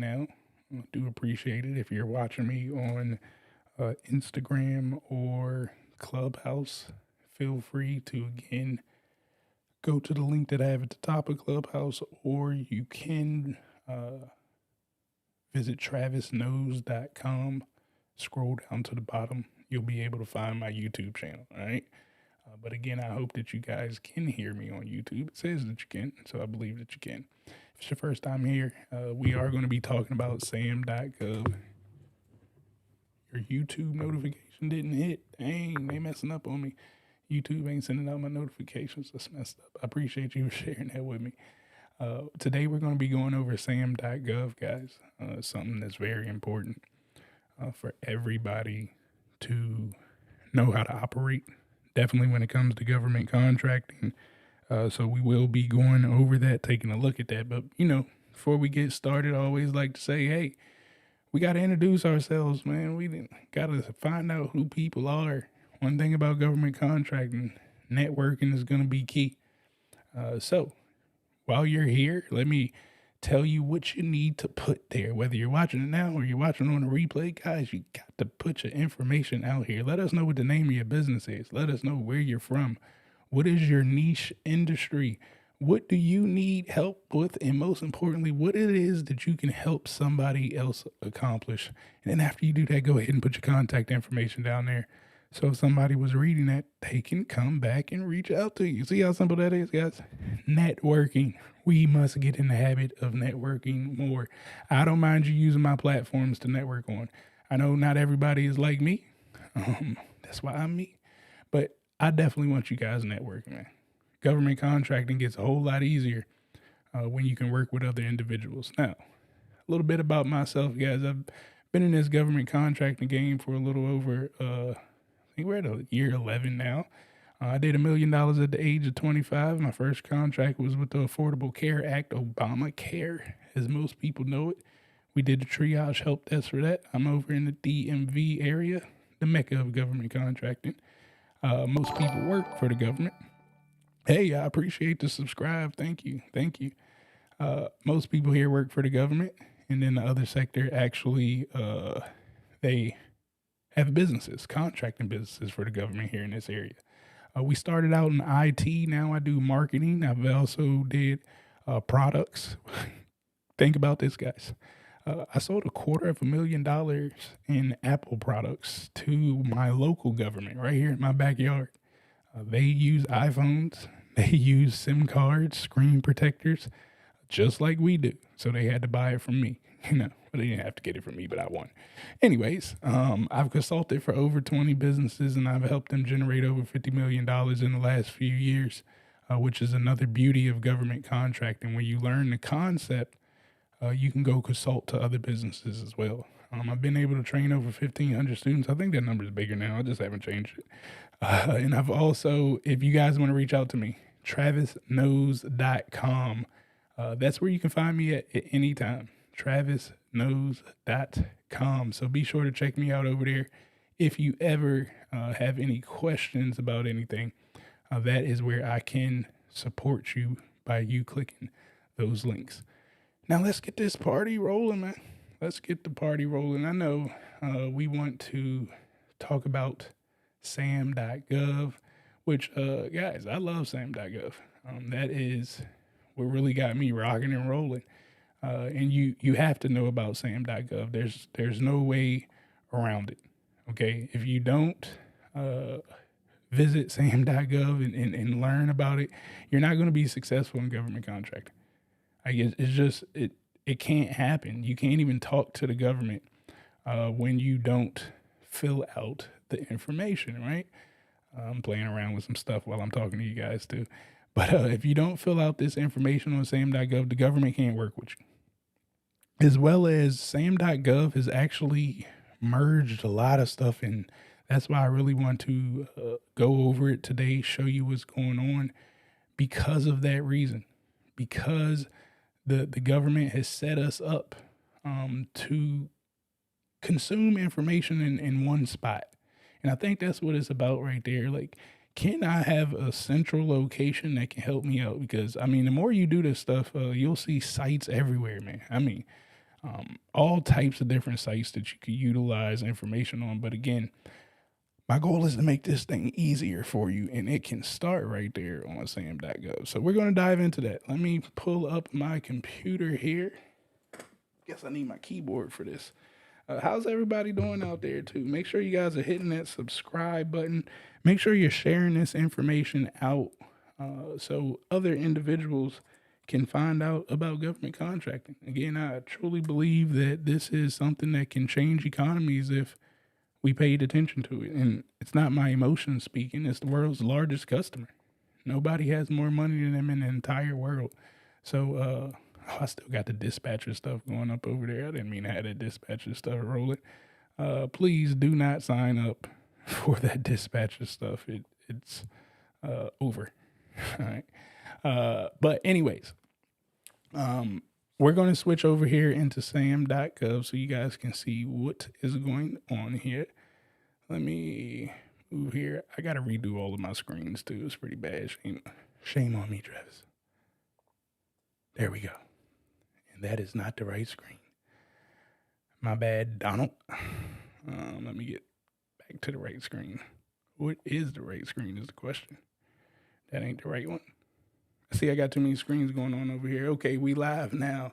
now. I do appreciate it. If you're watching me on Instagram or Clubhouse, feel free to again go to the link that I have at the top of Clubhouse, or you can visit travisknows.com. Scroll down to the bottom. You'll be able to find my YouTube channel. All right. But again, I hope that you guys can hear me on YouTube. It says that you can, so I believe that you can. If it's your first time here, we are going to be talking about SAM.gov. Your YouTube notification didn't hit. Dang, they messing up on me. YouTube ain't sending out my notifications. That's messed up. I appreciate you sharing that with me. Today we're going to be going over SAM.gov, guys. Something that's very important for everybody to know how to operate. Definitely when it comes to government contracting. So we will be going over that, taking a look at that. But, before we get started, I always like to say, hey, we got to introduce ourselves, man. We got to find out who people are. One thing about government contracting, networking is going to be key. So while you're here, let me tell you what you need to put there. Whether you're watching it now or you're watching on a replay, guys, you got to put your information out here. Let us know what the name of your business is. Let us know where you're from. What is your niche industry? What do you need help with? And most importantly, what it is that you can help somebody else accomplish. And then after you do that, go ahead and put your contact information down there. So if somebody was reading that, they can come back and reach out to you. See how simple that is, guys? Networking. We must get in the habit of networking more. I don't mind you using my platforms to network on. I know not everybody is like me. That's why I'm me. But I definitely want you guys networking, man. Government contracting gets a whole lot easier when you can work with other individuals. Now, a little bit about myself, guys. I've been in this government contracting game for a little over I think we're at year 11 now. I did $1 million at the age of 25. My first contract was with the Affordable Care Act, Obamacare, as most people know it. We did the triage help desk for that. I'm over in the DMV area, the mecca of government contracting. Most people work for the government. Hey, I appreciate the subscribe. Thank you. Thank you. Most people here work for the government, and then the other sector actually, they have businesses, contracting businesses for the government here in this area. We started out in IT. Now I do marketing. I've also did products. Think about this, guys. I sold $250,000 in Apple products to my local government right here in my backyard. They use iPhones. They use SIM cards, screen protectors, just like we do. So they had to buy it from me. But they didn't have to get it from me, but I won. Anyways, I've consulted for over 20 businesses, and I've helped them generate over $50 million in the last few years, which is another beauty of government contracting. When you learn the concept, you can go consult to other businesses as well. I've been able to train over 1,500 students. I think that number is bigger now. I just haven't changed it. And I've also, if you guys want to reach out to me, travisknows.com. That's where you can find me at any time. travisknows.com. So be sure to check me out over there. If you ever have any questions about anything, that is where I can support you by you clicking those links. Now let's get this party rolling, man. Let's get the party rolling. I know we want to talk about SAM.gov, which, guys, I love SAM.gov. That is what really got me rocking and rolling. And you have to know about SAM.gov. There's no way around it. Okay, if you don't visit SAM.gov and learn about it, you're not going to be successful in government contracting. I guess it's just it can't happen. You can't even talk to the government when you don't fill out the information. Right? I'm playing around with some stuff while I'm talking to you guys too. But if you don't fill out this information on SAM.gov, the government can't work with you. As well as SAM.gov has actually merged a lot of stuff, and that's why I really want to go over it today, show you what's going on because of that reason. Because the government has set us up to consume information in one spot. And I think that's what it's about right there. Like, can I have a central location that can help me out? Because, I mean, the more you do this stuff, you'll see sites everywhere, man. I mean, all types of different sites that you could utilize information on. But again, my goal is to make this thing easier for you, and it can start right there on SAM.gov. So we're going to dive into that. Let me pull up my computer here. Guess I need my keyboard for this. How's everybody doing out there too? Make sure you guys are hitting that subscribe button. Make sure you're sharing this information out so other individuals can find out about government contracting. Again, I truly believe that this is something that can change economies if we paid attention to it. And it's not my emotions speaking, it's the world's largest customer. Nobody has more money than them in the entire world. So, I still got the dispatcher stuff going up over there. I didn't mean to have that dispatcher stuff rolling. Please do not sign up for that dispatcher stuff. It's over. All right. But anyways, we're going to switch over here into SAM.gov so you guys can see what is going on here. Let me move here. I got to redo all of my screens too. It's pretty bad. Shame on me, Travis. There we go. And that is not the right screen. My bad, Donald. Let me get back to the right screen. What is the right screen is the question. That ain't the right one. See, I got too many screens going on over here. Okay, we live now.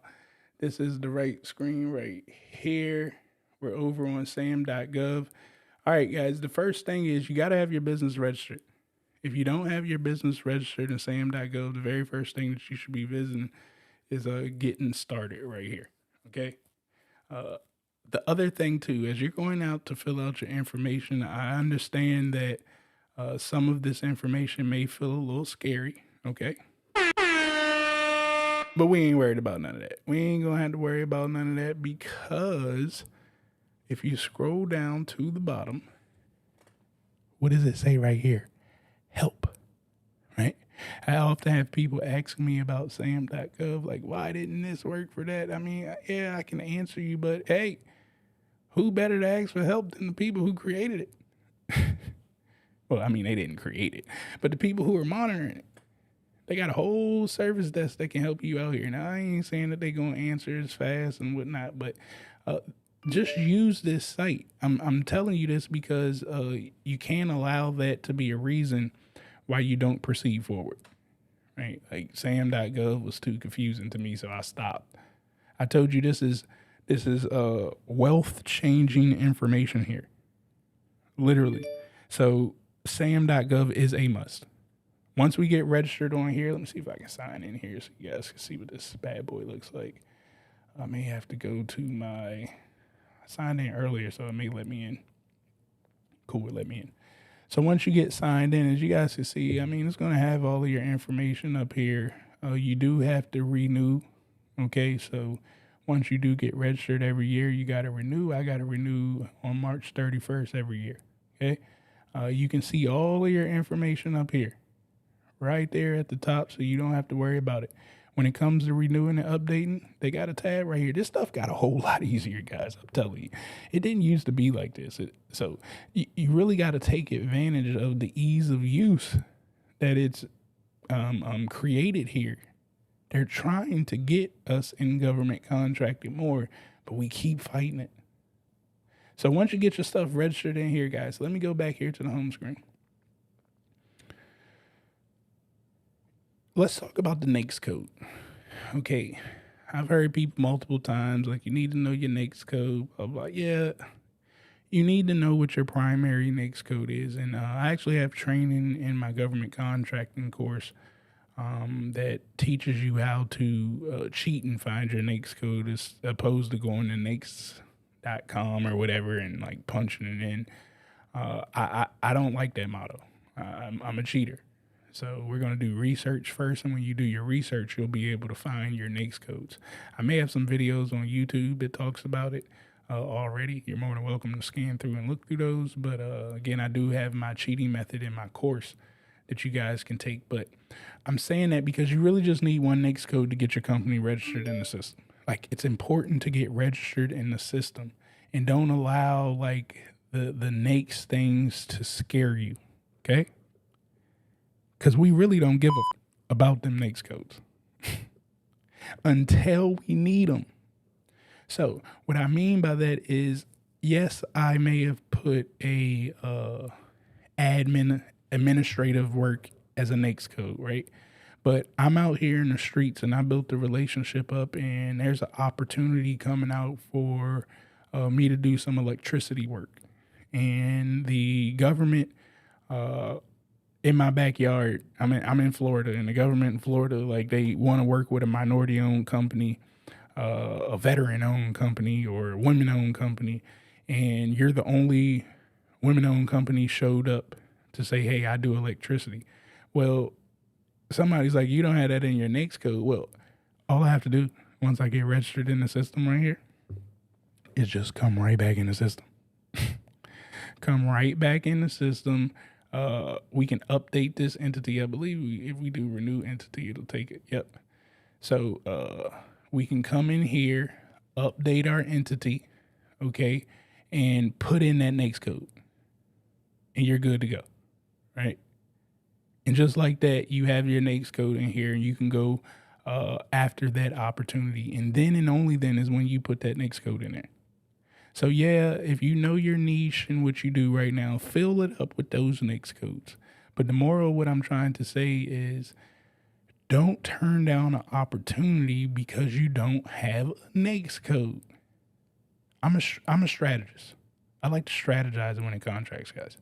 This is the right screen right here. We're over on SAM.gov. All right, guys, the first thing is you got to have your business registered. If you don't have your business registered in SAM.gov, the very first thing that you should be visiting is getting started right here, okay? The other thing, too, as you're going out to fill out your information, I understand that some of this information may feel a little scary, okay? But we ain't worried about none of that. We ain't going to have to worry about none of that because if you scroll down to the bottom, what does it say right here? Help, right? I often have people asking me about SAM.gov, like, why didn't this work for that? I mean, yeah, I can answer you, but hey, who better to ask for help than the people who created it? Well, I mean, they didn't create it, but the people who are monitoring it. They got a whole service desk that can help you out here. Now, I ain't saying that they're going to answer as fast and whatnot, but just use this site. I'm telling you this because you can't allow that to be a reason why you don't proceed forward, right? Like SAM.gov was too confusing to me, so I stopped. I told you this is wealth-changing information here, literally. So SAM.gov is a must. Once we get registered on here, let me see if I can sign in here so you guys can see what this bad boy looks like. I may have to go to I signed in earlier, so it may let me in. Cool, it let me in. So once you get signed in, as you guys can see, I mean, it's going to have all of your information up here. You do have to renew, okay? So once you do get registered every year, you got to renew. I got to renew on March 31st every year, okay? You can see all of your information up here, right there at the top, so you don't have to worry about it. When it comes to renewing and updating, they got a tab right here. This stuff got a whole lot easier, guys. I'm telling you. It didn't used to be like this. So you really got to take advantage of the ease of use that it's created here. They're trying to get us in government contracting more, but we keep fighting it. So once you get your stuff registered in here, guys, let me go back here to the home screen. Let's talk about the NAICS code. Okay, I've heard people multiple times, like, you need to know your NAICS code. I'm like, yeah, you need to know what your primary NAICS code is. And I actually have training in my government contracting course that teaches you how to cheat and find your NAICS code as opposed to going to NAICS.com or whatever and like punching it in. I don't like that motto. I'm a cheater. So we're going to do research first, and when you do your research, you'll be able to find your NAICS codes. I may have some videos on YouTube that talks about it already. You're more than welcome to scan through and look through those. But again, I do have my cheating method in my course that you guys can take. But I'm saying that because you really just need one NAICS code to get your company registered in the system. Like, it's important to get registered in the system, and don't allow like the NAICS things to scare you. Okay? Because we really don't give about them NAICS codes until we need them. So what I mean by that is, yes, I may have put a administrative work as a NAICS code, right? But I'm out here in the streets and I built the relationship up, and there's an opportunity coming out for me to do some electricity work. And the government in my backyard, I'm in Florida, and the government in Florida, like, they want to work with a minority owned company, a veteran owned company, or a women owned company, and you're the only women owned company showed up to say, hey, I do electricity. Well, somebody's like, you don't have that in your NAICS code. Well, all I have to do once I get registered in the system right here is just come right back in the system. Come right back in the system. We can update this entity. I believe if we do renew entity, it'll take it. Yep. So we can come in here, update our entity, okay, and put in that NAICS code, and you're good to go, right? And just like that, you have your NAICS code in here, and you can go after that opportunity. And then and only then is when you put that NAICS code in there. So yeah, if you know your niche and what you do right now, fill it up with those NAICS codes. But the moral of what I'm trying to say is, don't turn down an opportunity because you don't have a NAICS code. I'm a strategist. I like to strategize and winning contracts, guys.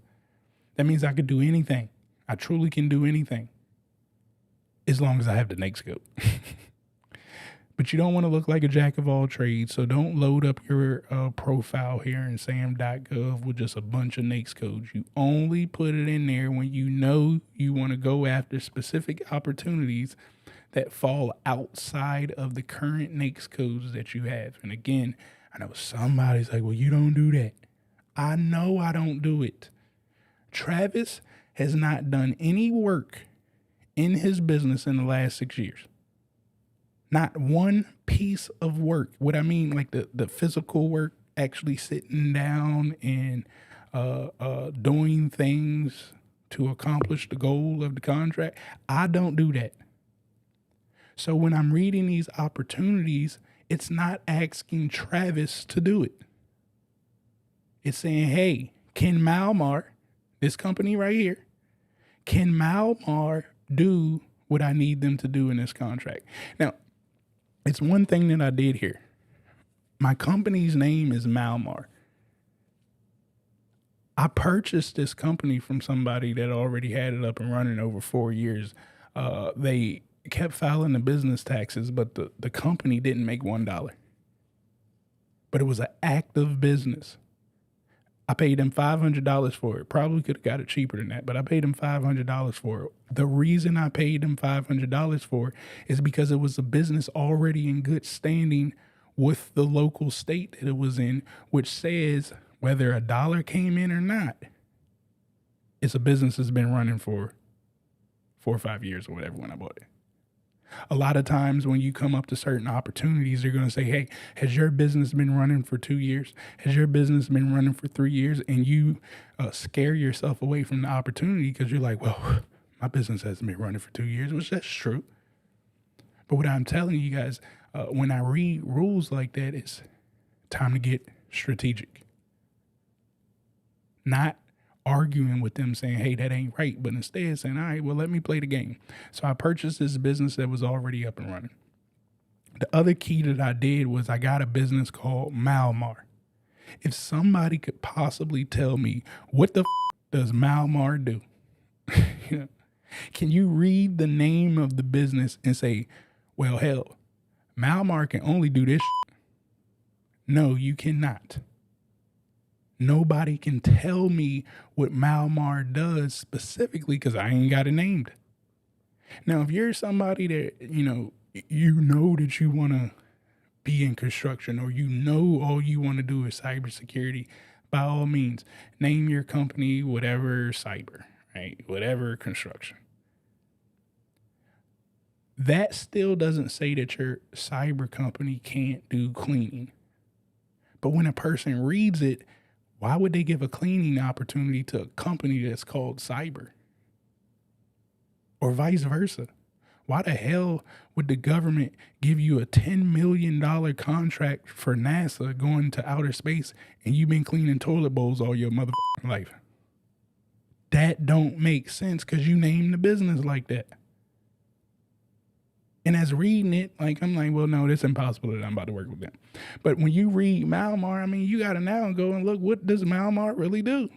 That means I could do anything. I truly can do anything as long as I have the NAICS code. But you don't want to look like a jack of all trades, so don't load up your profile here in SAM.GOV with just a bunch of NAICS codes. You only put it in there when you know you want to go after specific opportunities that fall outside of the current NAICS codes that you have. And again, I know somebody's like, well, you don't do that. I know I don't do it. Travis has not done any work in his business in the last 6 years. Not one piece of work. What I mean, like the physical work, actually sitting down and doing things to accomplish the goal of the contract. I don't do that. So when I'm reading these opportunities, it's not asking Travis to do it. It's saying, hey, can Malmar, this company right here, can Malmar do what I need them to do in this contract? Now, it's one thing that I did here. My company's name is Malmar. I purchased this company from somebody that already had it up and running over 4 years. They kept filing the business taxes, but the company didn't make $1. But it was an active business. I paid them $500 for it. Probably could have got it cheaper than that, but I paid them $500 for it. The reason I paid them $500 for it is because it was a business already in good standing with the local state that it was in, which says whether a dollar came in or not, it's a business that's been running for 4 or 5 years or whatever when I bought it. A lot of times when you come up to certain opportunities, they're going to say, hey, has your business been running for 2 years? Has your business been running for 3 years? And you scare yourself away from the opportunity because you're like, well, my business hasn't been running for 2 years, which that's true. But what I'm telling you guys, when I read rules like that, it's time to get strategic. Not arguing with them saying, hey, that ain't right, but instead saying, all right, well, let me play the game. So I purchased this business that was already up and running. The other key that I did was I got a business called Malmar. If somebody could possibly tell me what the does Malmar do? You know, can you read the name of the business and say, well, hell, Malmar can only do this? No, you cannot. Nobody can tell me what Malmar does specifically because I ain't got it named. Now, if you're somebody that, you know that you want to be in construction, or you know all you want to do is cybersecurity, by all means, name your company whatever cyber, right? Whatever construction. That still doesn't say that your cyber company can't do cleaning. But when a person reads it, why would they give a cleaning opportunity to a company that's called cyber? Or vice versa? Why the hell would the government give you a $10 million contract for NASA going to outer space and you've been cleaning toilet bowls all your motherfucking life? That don't make sense because you named the business like that. And as reading it, like, I'm like, well, no, it's impossible that I'm about to work with them. But when you read Malmar, I mean, you got to now go and look, what does Malmar really do?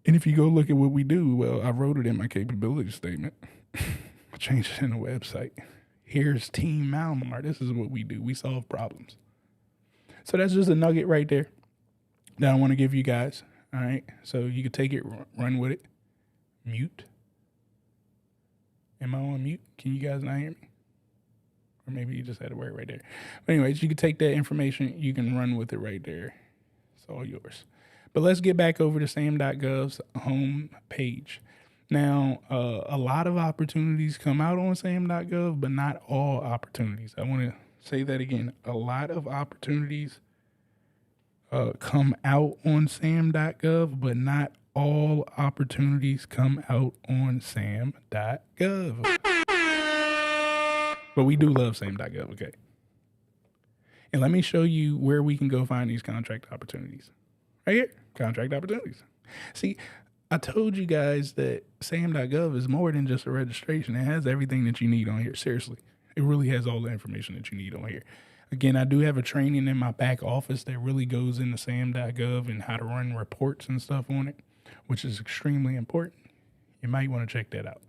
And if you go look at what we do, well, I wrote it in my capability statement. I changed it in the website. Here's Team Malmar. This is what we do. We solve problems. So that's just a nugget right there that I want to give you guys. All right. So you can take it, run with it. Mute. Am I on mute? Can you guys not hear me? Or maybe you just had a word right there. But anyways, you can take that information. You can run with it right there. It's all yours. But let's get back over to SAM.gov's home page. Now, a lot of opportunities come out on SAM.gov, but not all opportunities. I want to say that again. A lot of opportunities come out on SAM.gov, but not all opportunities come out on SAM.gov. But we do love SAM.gov, okay? And let me show you where we can go find these contract opportunities. Right here, contract opportunities. See, I told you guys that SAM.gov is more than just a registration. It has everything that you need on here. Seriously, it really has all the information that you need on here. Again, I do have a training in my back office that really goes into SAM.gov and how to run reports and stuff on it, which is extremely important. You might want to check that out.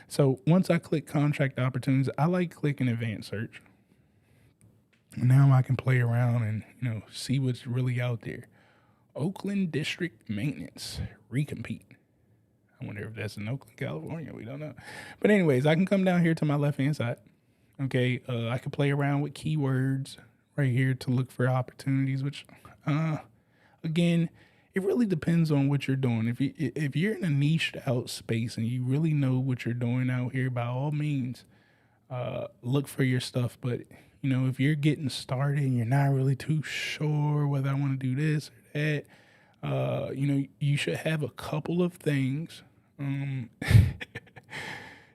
So once I click contract opportunities, I like clicking advanced search. Now I can play around and, see what's really out there. Oakland District Maintenance, recompete. I wonder if that's in Oakland, California. We don't know. But anyways, I can come down here to my left-hand side. Okay, I can play around with keywords right here to look for opportunities, which, again, it really depends on what you're doing. If you're in a niched out space and you really know what you're doing out here, by all means, look for your stuff. But, if you're getting started and you're not really too sure whether I want to do this or that, you should have a couple of things. You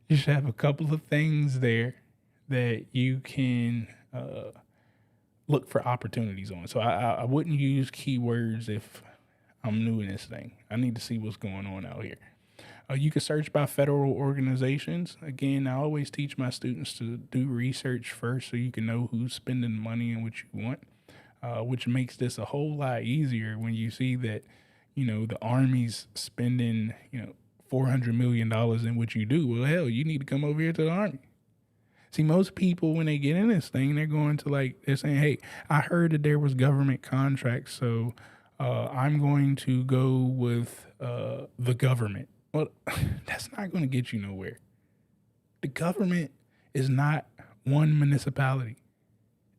should have a couple of things there that you can look for opportunities on. So I wouldn't use keywords if I'm new in this thing. I need to see what's going on out here. You can search by federal organizations. Again, I always teach my students to do research first so you can know who's spending money and what you want, which makes this a whole lot easier when you see that, the Army's spending, $400 million in what you do. Well, hell, you need to come over here to the Army. See, most people, when they get in this thing, they're going to they're saying, hey, I heard that there was government contracts, so I'm going to go with the government. Well, that's not going to get you nowhere. The government is not one municipality.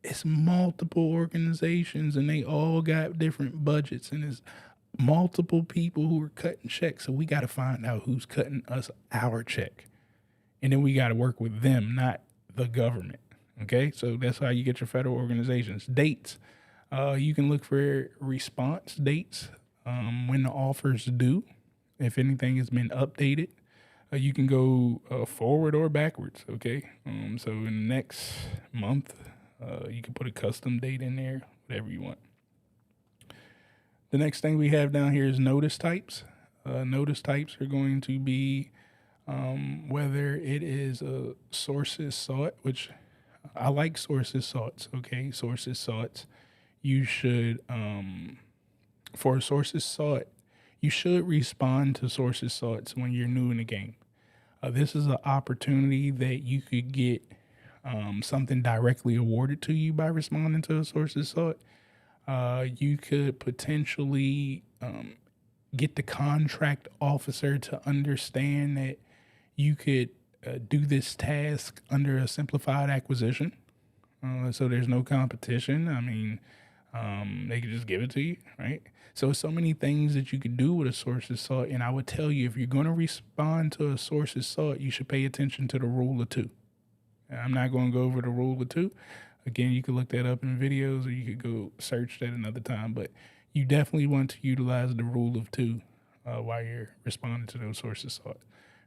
It's multiple organizations, and they all got different budgets, and it's multiple people who are cutting checks. So we got to find out who's cutting us our check. And then we got to work with them, not the government. Okay, so that's how you get your federal organizations. Dates. You can look for response dates when the offers due. If anything has been updated, you can go forward or backwards. Okay, so in the next month, you can put a custom date in there, whatever you want. The next thing we have down here is notice types. Notice types are going to be whether it is sources sought, which I like sources sought. Okay, sources sought. You should, for sources sought, you should respond to sources sought when you're new in the game. This is an opportunity that you could get something directly awarded to you by responding to a sources sought. You could potentially get the contract officer to understand that you could do this task under a simplified acquisition. So there's no competition. I mean, they could just give it to you, right? So many things that you could do with a sources sought. And I would tell you, if you're going to respond to a sources sought, you should pay attention to the rule of two. I'm not going to go over the rule of two. Again, you could look that up in videos, or you could go search that another time. But you definitely want to utilize the rule of two while you're responding to those sources sought.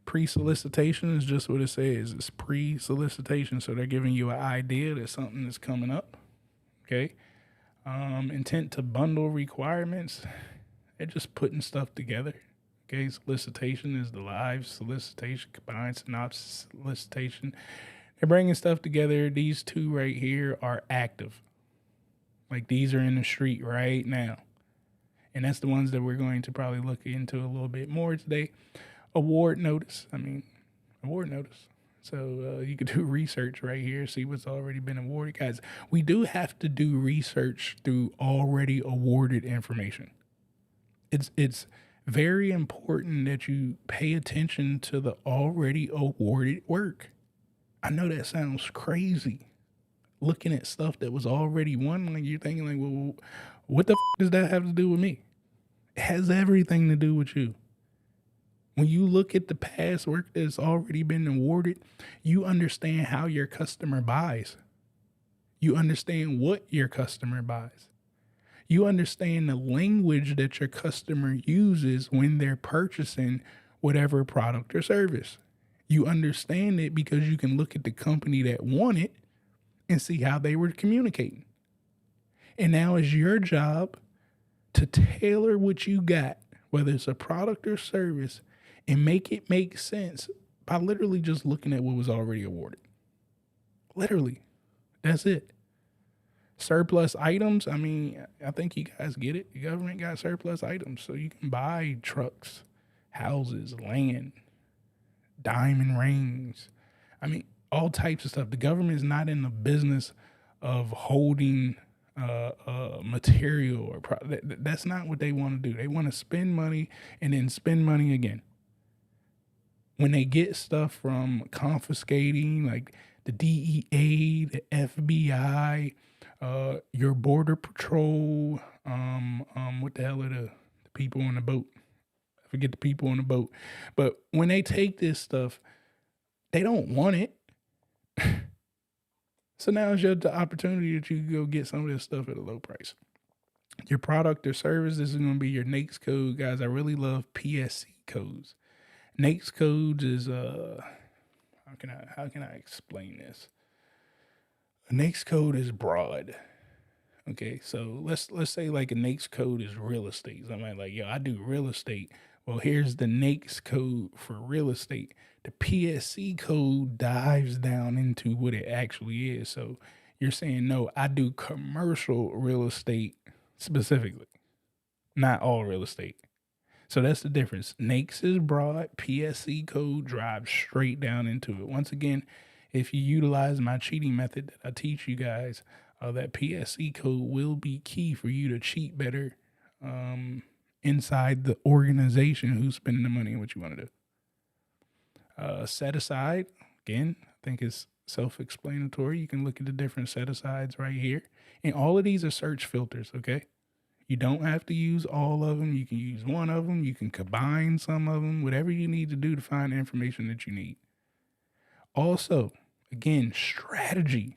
Pre-solicitation is just what it says. It's pre-solicitation. So they're giving you an idea that something is coming up. Okay. Intent to bundle requirements. They're just putting stuff together. Okay. Solicitation is the live solicitation, combined synopsis solicitation. They're bringing stuff together. These two right here are active. Like these are in the street right now. And that's the ones that we're going to probably look into a little bit more today. Award notice. So you could do research right here, see what's already been awarded. Guys, we do have to do research through already awarded information. It's very important that you pay attention to the already awarded work. I know that sounds crazy. Looking at stuff that was already won, like you're thinking like, well, what the does that have to do with me? It has everything to do with you. When you look at the past work that's already been awarded, you understand how your customer buys. You understand what your customer buys. You understand the language that your customer uses when they're purchasing whatever product or service. You understand it because you can look at the company that won it and see how they were communicating. And now it's your job to tailor what you got, whether it's a product or service, and make it make sense by literally just looking at what was already awarded. Literally. That's it. Surplus items. I mean, I think you guys get it. The government got surplus items, so you can buy trucks, houses, land, diamond rings. I mean, all types of stuff. The government is not in the business of holding material or that's not what they want to do. They want to spend money and then spend money again. When they get stuff from confiscating, like the DEA, the FBI, your border patrol, what the hell are the people on the boat? I forget the people on the boat. But when they take this stuff, they don't want it. So now it's just the opportunity that you can go get some of this stuff at a low price. Your product or service, this is going to be your NAICS code. Guys, I really love PSC codes. NAICS codes is how can I explain this? A NAICS code is broad. Okay, so let's say like a NAICS code is real estate. Somebody like, yo, I do real estate. Well, here's the NAICS code for real estate. The PSC code dives down into what it actually is. So you're saying, no, I do commercial real estate specifically, not all real estate. So that's the difference. NAICS is broad. PSC code drives straight down into it. Once again, if you utilize my cheating method that I teach you guys, that PSC code will be key for you to cheat better inside the organization who's spending the money and what you want to do. Set aside, again, I think it's self-explanatory. You can look at the different set asides right here. And all of these are search filters, okay? You don't have to use all of them. You can use one of them. You can combine some of them, whatever you need to do to find the information that you need. Also, again, strategic.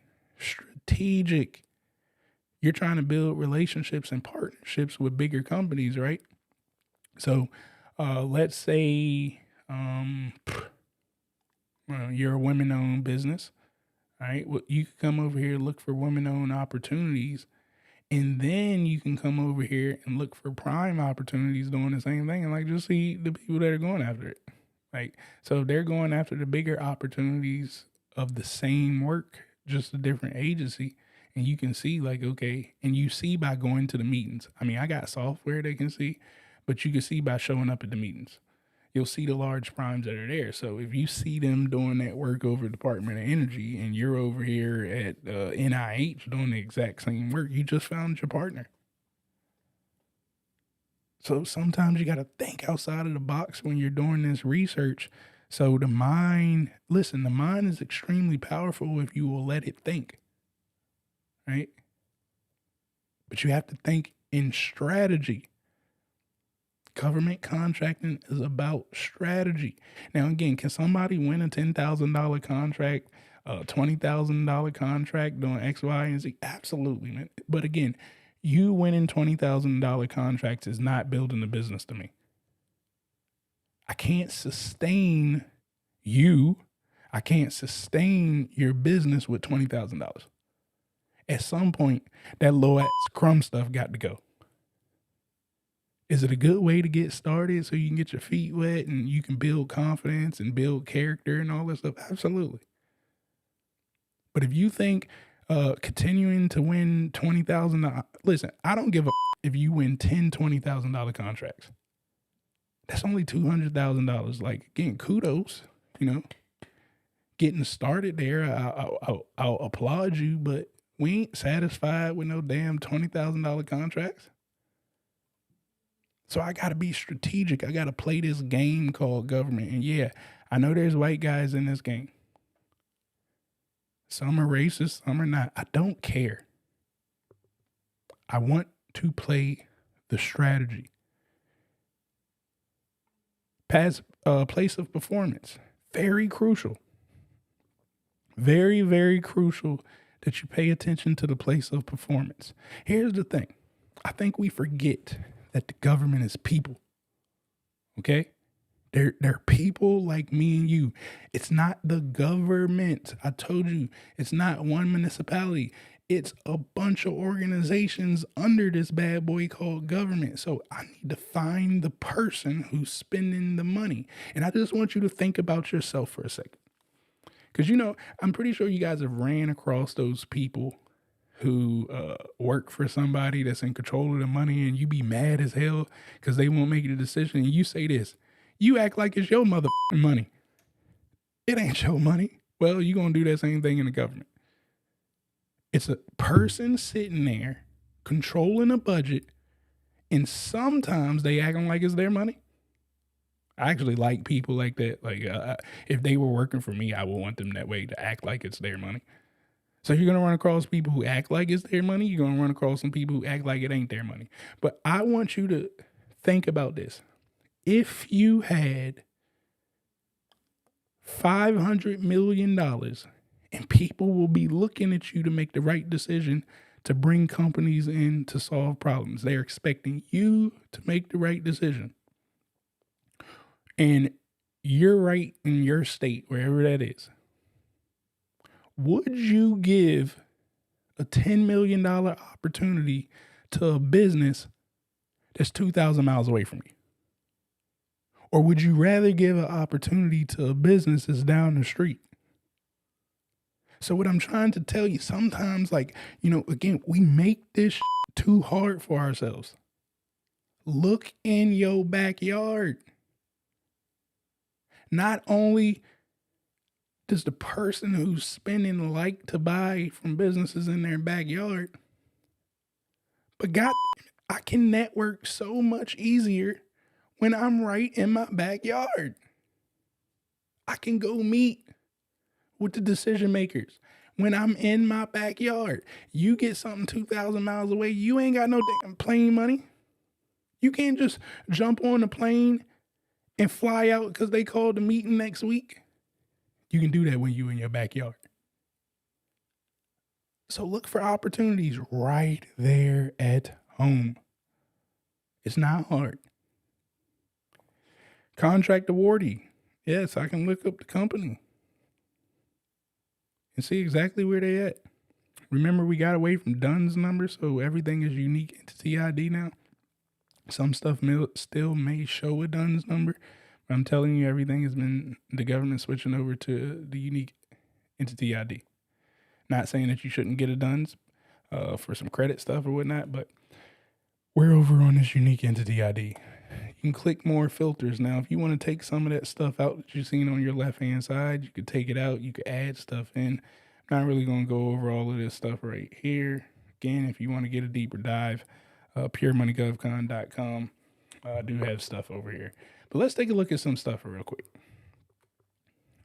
You're trying to build relationships and partnerships with bigger companies, right? So let's say you're a women-owned business, all right? Well, you can come over here and look for women-owned opportunities. And then you can come over here and look for prime opportunities doing the same thing and like just see the people that are going after it. Like, so if they're going after the bigger opportunities of the same work, just a different agency, and you can see like, okay, and you see by going to the meetings. I mean, I got software they can see, but you can see by showing up at the meetings. You'll see the large primes that are there. So if you see them doing that work over Department of Energy and you're over here at NIH doing the exact same work, you just found your partner. So sometimes you got to think outside of the box when you're doing this research. So the mind is extremely powerful if you will let it think, right? But you have to think in strategy. Government contracting is about strategy. Now, again, can somebody win a $10,000 contract, a $20,000 contract doing X, Y, and Z? Absolutely, man. But again, you winning $20,000 contracts is not building a business to me. I can't sustain I can't sustain your business with $20,000. At some point, that low ass crumb stuff got to go. Is it a good way to get started so you can get your feet wet and you can build confidence and build character and all that stuff? Absolutely. But if you think continuing to win $20,000, listen, I don't give a if you win $20,000 contracts. That's only $200,000. Like, again, kudos, getting started there. I'll applaud you, but we ain't satisfied with no damn $20,000 contracts. So I got to be strategic. I got to play this game called government. And yeah, I know there's white guys in this game. Some are racist, some are not. I don't care. I want to play the strategy. Place of performance. Very crucial. Very, very crucial that you pay attention to the place of performance. Here's the thing. I think we forget that the government is people. Okay? They're people like me and you. It's not the government. I told you, it's not one municipality. It's a bunch of organizations under this bad boy called government. So I need to find the person who's spending the money. And I just want you to think about yourself for a second. Because, I'm pretty sure you guys have ran across those people who work for somebody that's in control of the money, and you be mad as hell because they won't make the decision. And you say this, you act like it's your motherfucking money. It ain't your money. Well, you're going to do that same thing in the government. It's a person sitting there controlling a budget, and sometimes they acting like it's their money. I actually like people like that. Like, if they were working for me, I would want them that way, to act like it's their money. So you're going to run across people who act like it's their money. You're going to run across some people who act like it ain't their money. But I want you to think about this. If you had $500 million and people will be looking at you to make the right decision to bring companies in to solve problems, they're expecting you to make the right decision. And you're right in your state, wherever that is. Would you give a $10 million opportunity to a business that's 2,000 miles away from you? Or would you rather give an opportunity to a business that's down the street? So what I'm trying to tell you, sometimes, again, we make this too hard for ourselves. Look in your backyard. Not only does the person who's spending like to buy from businesses in their backyard, but God, I can network so much easier when I'm right in my backyard. I can go meet with the decision makers when I'm in my backyard. You get something 2,000 miles away, you ain't got no damn plane money. You can't just jump on the plane and fly out because they called the meeting next week. You can do that when you're in your backyard. So look for opportunities right there at home. It's not hard. Contract awardee. Yes, I can look up the company and see exactly where they at. Remember, we got away from DUNS number, so everything is unique entity ID now. Some stuff still may show a DUNS number, but I'm telling you, everything has been the government switching over to the unique entity ID. Not saying that you shouldn't get a DUNS for some credit stuff or whatnot, but we're over on this unique entity ID. You can click more filters. Now, if you want to take some of that stuff out that you've seen on your left-hand side, you could take it out. You could add stuff in. I'm not really going to go over all of this stuff right here. Again, if you want to get a deeper dive, puremoneygovcon.com. I do have stuff over here. But let's take a look at some stuff real quick.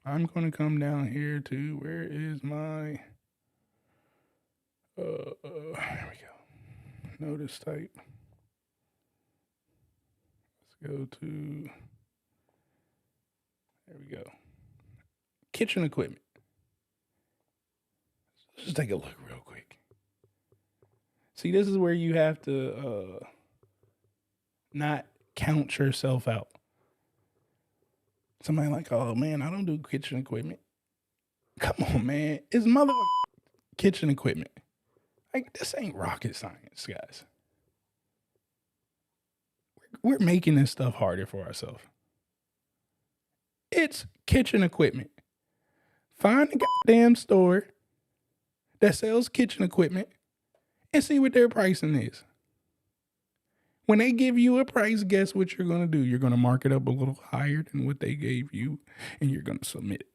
I'm going to come down here to, where is my, here we go. Notice type. Let's go to, there we go. Kitchen equipment. Let's just take a look real quick. See, this is where you have to not count yourself out. Somebody like, oh man, I don't do kitchen equipment. Come on, man. It's motherfucking kitchen equipment. Like, this ain't rocket science, guys. We're making this stuff harder for ourselves. It's kitchen equipment. Find a goddamn store that sells kitchen equipment and see what their pricing is. When they give you a price, guess what you're going to do? You're going to mark it up a little higher than what they gave you, and you're going to submit it.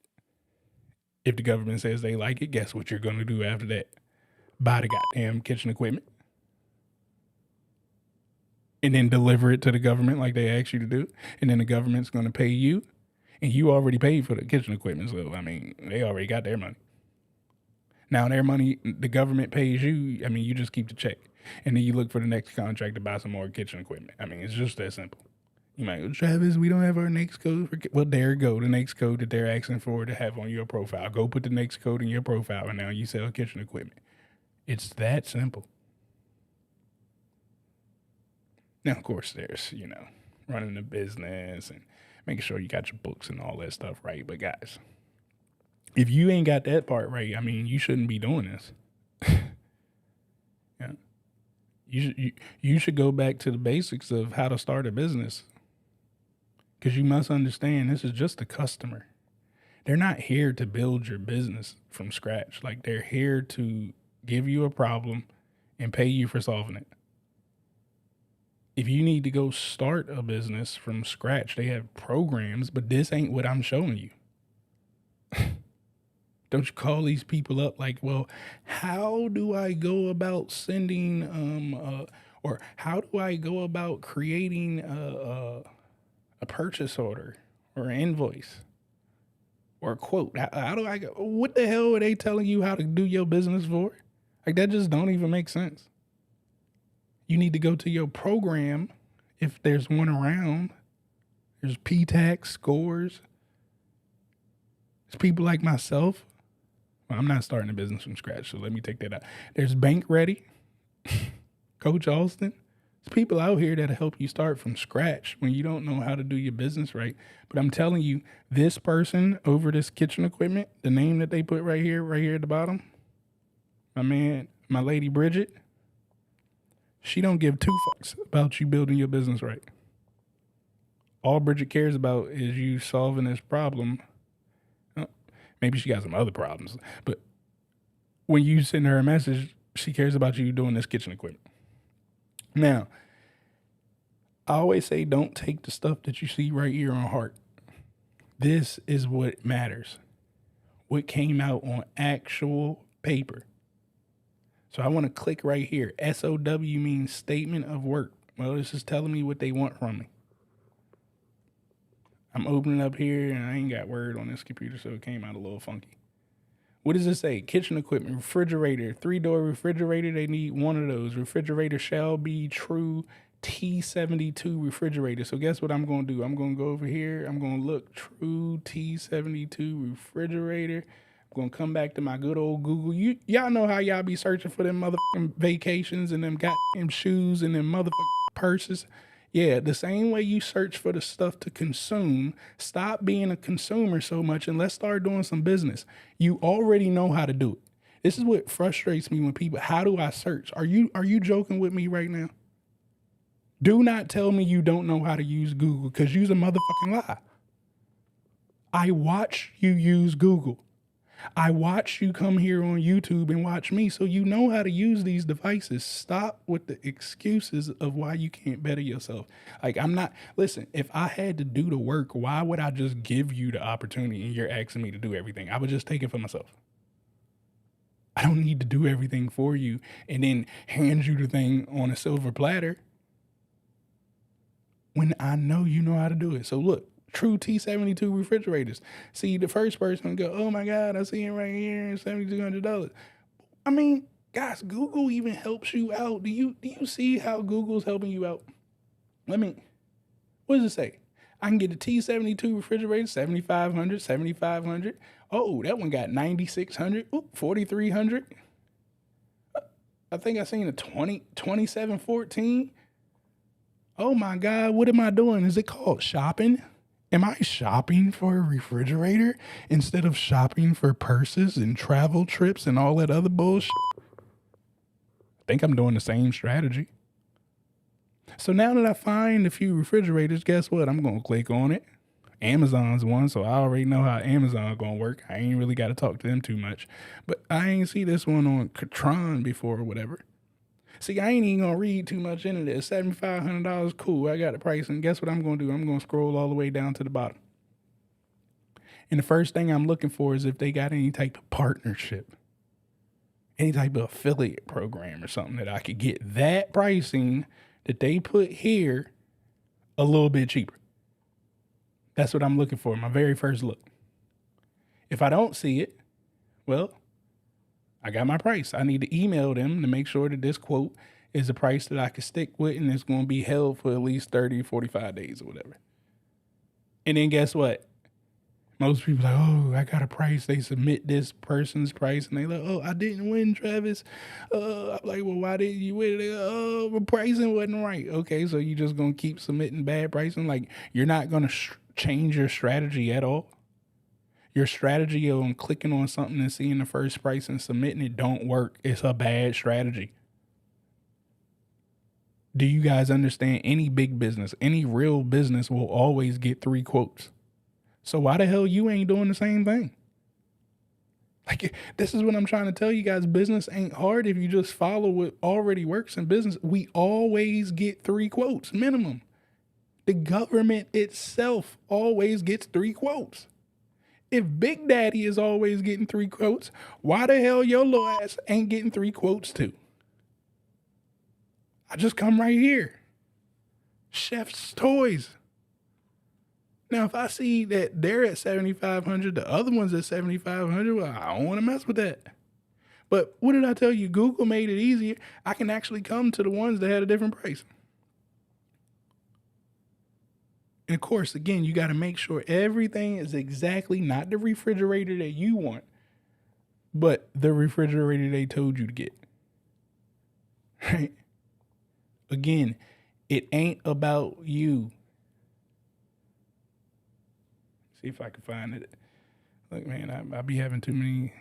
If the government says they like it, guess what you're going to do after that? Buy the goddamn kitchen equipment and then deliver it to the government like they asked you to do. And then the government's going to pay you, and you already paid for the kitchen equipment. So, I mean, they already got their money. Now, their money, the government pays you. I mean, you just keep the check. And then you look for the next contract to buy some more kitchen equipment. I mean, it's just that simple. You might go, Travis, we don't have our NAICS code. Well, there you go. The NAICS code that they're asking for to have on your profile. Go put the NAICS code in your profile, and now you sell kitchen equipment. It's that simple. Now, of course, there's, running the business and making sure you got your books and all that stuff right. But guys, if you ain't got that part right, I mean, you shouldn't be doing this. Yeah. You should go back to the basics of how to start a business, because you must understand this is just a customer. They're not here to build your business from scratch. Like, they're here to give you a problem and pay you for solving it. If you need to go start a business from scratch, they have programs, but this ain't what I'm showing you. Don't you call these people up like, well, how do I go about sending, or how do I go about creating a purchase order or an invoice or a quote? How do I go? What the hell are they telling you how to do your business for? Like, that just don't even make sense. You need to go to your program, if there's one around. There's P-Tax, Scores. There's people like myself. Well, I'm not starting a business from scratch, so let me take that out. There's Bank Ready, Coach Alston. There's people out here that'll help you start from scratch when you don't know how to do your business right. But I'm telling you, this person over this kitchen equipment, the name that they put right here at the bottom, my lady Bridget, she don't give two fucks about you building your business right. All Bridget cares about is you solving this problem. Maybe she got some other problems, but when you send her a message, she cares about you doing this kitchen equipment. Now, I always say, don't take the stuff that you see right here on heart. This is what matters. What came out on actual paper. So I want to click right here. SOW means statement of work. Well, this is telling me what they want from me. I'm opening up here, and I ain't got Word on this computer, so it came out a little funky. What does it say? Kitchen equipment, refrigerator, 3-door refrigerator. They need one of those. Refrigerator shall be true T72 refrigerator. So guess what I'm going to do? I'm going to go over here. I'm going to look true T72 refrigerator. I'm going to come back to my good old Google. Y'all know how y'all be searching for them motherfucking vacations and them goddamn shoes and them motherfucking purses. Yeah, the same way you search for the stuff to consume, stop being a consumer so much and let's start doing some business. You already know how to do it. This is what frustrates me when people, how do I search? Are you joking with me right now? Do not tell me you don't know how to use Google, because you's a motherfucking lie. I watch you use Google. I watch you come here on YouTube and watch me, so you know how to use these devices. Stop with the excuses of why you can't better yourself. Like, listen, if I had to do the work, why would I just give you the opportunity and you're asking me to do everything? I would just take it for myself. I don't need to do everything for you and then hand you the thing on a silver platter when I know you know how to do it. So look. True T72 refrigerators. See, the first person would go, oh my God, I see it right here, $7,200. I mean, guys, Google even helps you out. Do you see how Google's helping you out? What does it say? I can get a T72 refrigerator, $7,500. Oh, that one got $9,600. Ooh, $4,300. I think I seen a 2714. Oh my God, what am I doing? Is it called shopping? Am I shopping for a refrigerator instead of shopping for purses and travel trips and all that other bullshit? I think I'm doing the same strategy. So now that I find a few refrigerators, guess what? I'm going to click on it. Amazon's one, so I already know how Amazon going to work. I ain't really got to talk to them too much. But I ain't see this one on Catron before or whatever. See, I ain't even going to read too much into this. $7,500, cool. I got the price. And guess what I'm going to do? I'm going to scroll all the way down to the bottom. And the first thing I'm looking for is if they got any type of partnership, any type of affiliate program or something that I could get that pricing that they put here a little bit cheaper. That's what I'm looking for, my very first look. If I don't see it, well, I got my price. I need to email them to make sure that this quote is a price that I can stick with and it's going to be held for at least 30, 45 days or whatever. And then guess what? Most people are like, oh, I got a price. They submit this person's price, and they like, oh, I didn't win, Travis. I'm like, well, why didn't you win? They go, oh, the pricing wasn't right. Okay, so you just gonna keep submitting bad pricing? Like, you're not gonna change your strategy at all. Your strategy on clicking on something and seeing the first price and submitting it don't work. It's a bad strategy. Do you guys understand? Any big business, any real business will always get 3 quotes. So why the hell you ain't doing the same thing? Like, this is what I'm trying to tell you guys. Business ain't hard if you just follow what already works in business. We always get 3 quotes minimum. The government itself always gets 3 quotes. If Big Daddy is always getting 3 quotes, why the hell your little ass ain't getting 3 quotes too? I just come right here. Chef's Toys. Now, if I see that they're at 7,500, the other one's at 7,500, well, I don't want to mess with that. But what did I tell you? Google made it easier. I can actually come to the ones that had a different price. And of course, again, you got to make sure everything is exactly not the refrigerator that you want, but the refrigerator they told you to get. Right? Again, it ain't about you. See if I can find it. Look, man, I be having too many.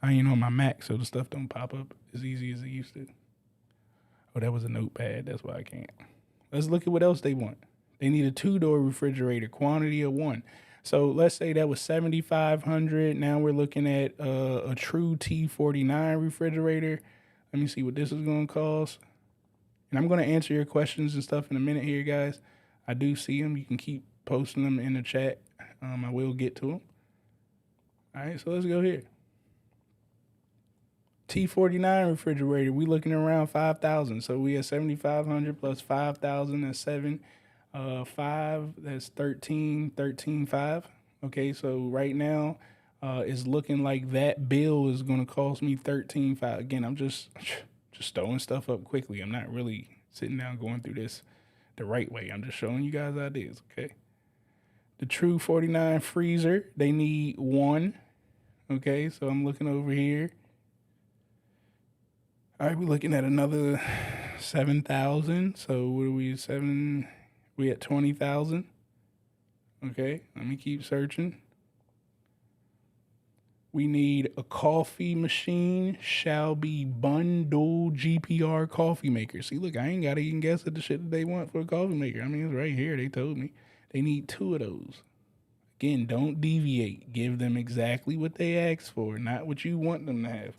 I ain't on my Mac, so the stuff don't pop up as easy as it used to. Oh, that was a notepad. That's why I can't. Let's look at what else they want. They need a 2-door refrigerator, quantity of 1. So let's say that was 7,500. Now we're looking at a true T49 refrigerator. Let me see what this is going to cost. And I'm going to answer your questions and stuff in a minute here, guys. I do see them. You can keep posting them in the chat. I will get to them. All right, so let's go here. T49 refrigerator, we looking around 5,000. So we have 7,500 plus 5,000, that's 7. 5, that's 13,500. Okay, so right now it's looking like that bill is going to cost me 13,500. Again, I'm just throwing stuff up quickly. I'm not really sitting down going through this the right way. I'm just showing you guys ideas, okay? The True 49 freezer, they need 1. Okay, so I'm looking over here. All right, we're looking at another 7,000. So what are we, 7? We at 20,000. Okay, let me keep searching. We need a coffee machine, shall be bundle GPR coffee maker. See, look, I ain't got to even guess at the shit that they want for a coffee maker. I mean, it's right here. They told me. They need 2 of those. Again, don't deviate. Give them exactly what they asked for, not what you want them to have.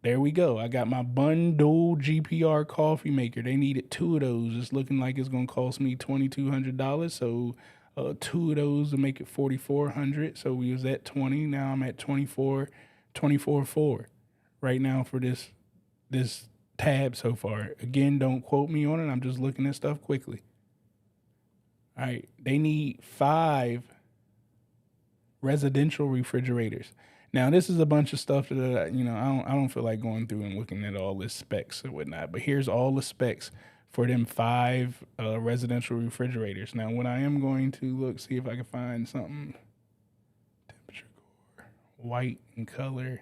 There we go. I got my bundle GPR coffee maker. They needed 2 of those. It's looking like it's going to cost me $2,200. So 2 of those to make it $4,400. So we was at 20. Now I'm at 24,400 right now for this tab so far. Again, don't quote me on it. I'm just looking at stuff quickly. All right, they need 5 residential refrigerators. Now, this is a bunch of stuff that I don't feel like going through and looking at all the specs or whatnot. But here's all the specs for them 5 residential refrigerators. Now, what I am going to see if I can find something. Temperature core, white in color.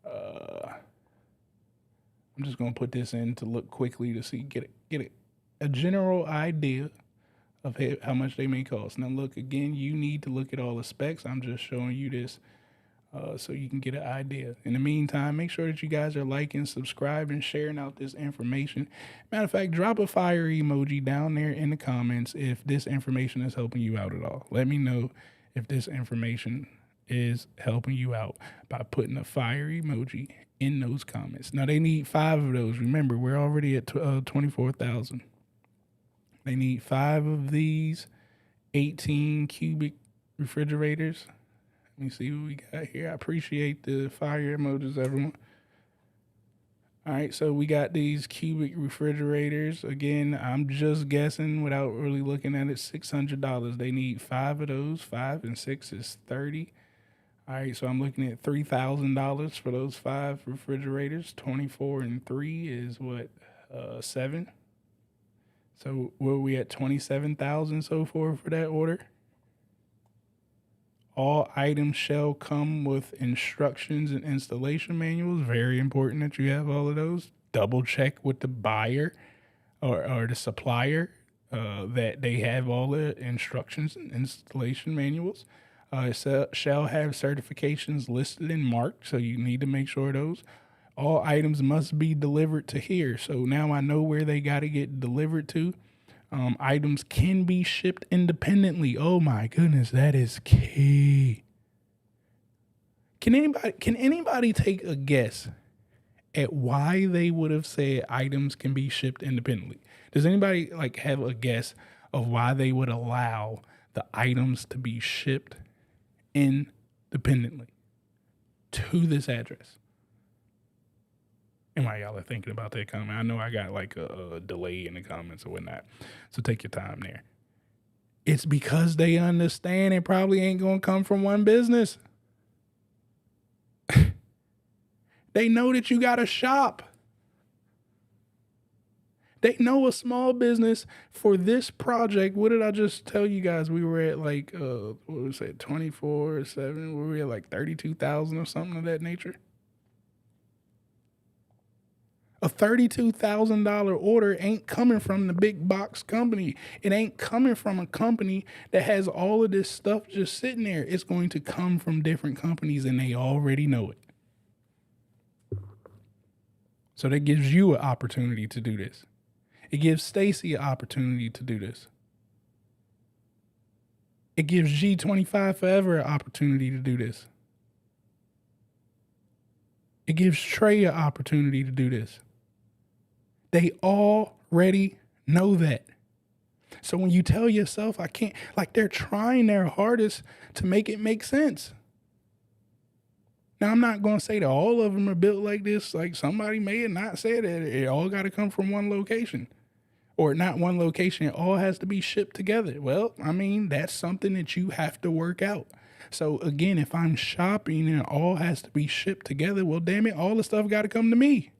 I'm just gonna put this in to look quickly to see get a general idea of how much they may cost. Now, look, again, you need to look at all the specs. I'm just showing you this so you can get an idea. In the meantime, make sure that you guys are liking, subscribing, sharing out this information. Matter of fact, drop a fire emoji down there in the comments if this information is helping you out at all. Let me know if this information is helping you out by putting a fire emoji in those comments. Now, they need 5 of those. Remember, we're already at 24,000. They need 5 of these 18 cubic refrigerators. Let me see what we got here. I appreciate the fire emojis, everyone. All right, so we got these cubic refrigerators. Again, I'm just guessing without really looking at it, $600. They need 5 of those. 5 and 6 is 30. All right, so I'm looking at $3,000 for those 5 refrigerators. 24 and 3 is what, 7? So were we at 27,000 so far for that order? All items shall come with instructions and installation manuals. Very important that you have all of those. Double check with the buyer or the supplier that they have all the instructions and installation manuals. Shall have certifications listed and marked, so you need to make sure those. All items must be delivered to here. So now I know where they got to get delivered to. Items can be shipped independently. Oh my goodness, that is key. Can anybody take a guess at why they would have said items can be shipped independently? Does anybody have a guess of why they would allow the items to be shipped independently to this address? And while y'all are thinking about that comment, I know I got a delay in the comments or whatnot, so take your time there. It's because they understand it probably ain't going to come from one business. They know that you got a shop. They know a small business for this project. What did I just tell you guys? We were at 24/7. Were we at 32,000 or something of that nature? A $32,000 order ain't coming from the big box company. It ain't coming from a company that has all of this stuff just sitting there. It's going to come from different companies, and they already know it. So that gives you an opportunity to do this. It gives Stacy an opportunity to do this. It gives G25 Forever an opportunity to do this. It gives Trey an opportunity to do this. They already know that. So when you tell yourself, I can't, they're trying their hardest to make it make sense. Now, I'm not going to say that all of them are built like this. Somebody may have not said that it all got to come from one location. Or not one location. It all has to be shipped together. Well, that's something that you have to work out. So again, if I'm shopping and it all has to be shipped together, well, damn it, all the stuff got to come to me.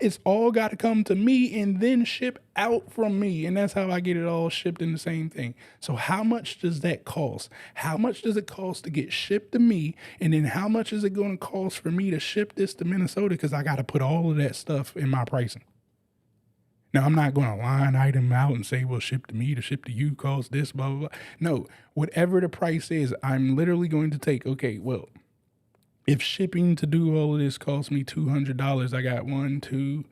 It's all got to come to me and then ship out from me. And that's how I get it all shipped in the same thing. So how much does that cost? How much does it cost to get shipped to me? And then how much is it going to cost for me to ship this to Minnesota? Because I got to put all of that stuff in my pricing. Now, I'm not going to line item out and say, well, ship to me, to ship to you costs this, blah, blah, blah. No, whatever the price is, I'm literally going to take, okay, well, if shipping to do all of this costs me $200, I got 1, 2,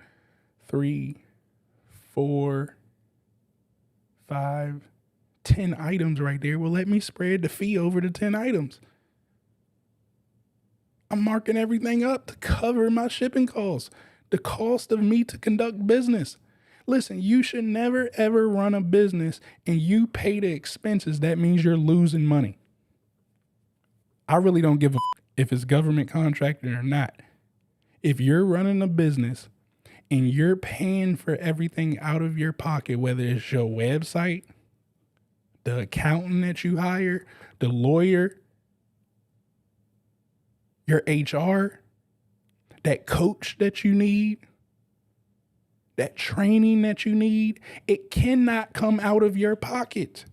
3, 4, 5, 10 items right there. Well, let me spread the fee over the 10 items. I'm marking everything up to cover my shipping costs, the cost of me to conduct business. Listen, you should never, ever run a business and you pay the expenses. That means you're losing money. I really don't give a if it's government contracted or not. If you're running a business and you're paying for everything out of your pocket, whether it's your website, the accountant that you hire, the lawyer, your HR, that coach that you need, that training that you need, it cannot come out of your pocket.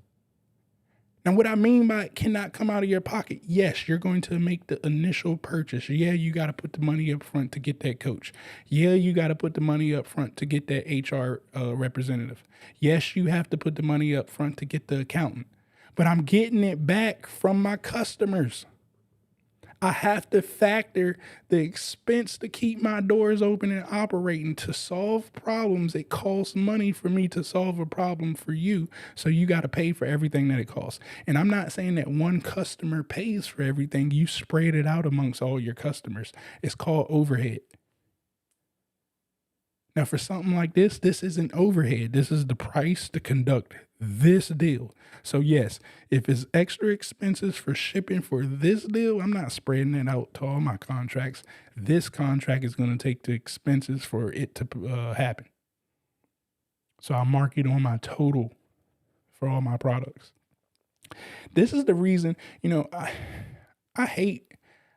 Now, what I mean by it cannot come out of your pocket, yes, you're going to make the initial purchase. Yeah, you got to put the money up front to get that coach. Yeah, you got to put the money up front to get that HR representative. Yes, you have to put the money up front to get the accountant. But I'm getting it back from my customers. I have to factor the expense to keep my doors open and operating. To solve problems, it costs money for me to solve a problem for you. So you got to pay for everything that it costs. And I'm not saying that one customer pays for everything. You spread it out amongst all your customers. It's called overhead. Now, for something like this isn't overhead. This is the price to conduct this deal. So yes, if it's extra expenses for shipping for this deal, I'm not spreading it out to all my contracts. This contract is going to take the expenses for it to happen. So I mark it on my total for all my products. This is the reason, I hate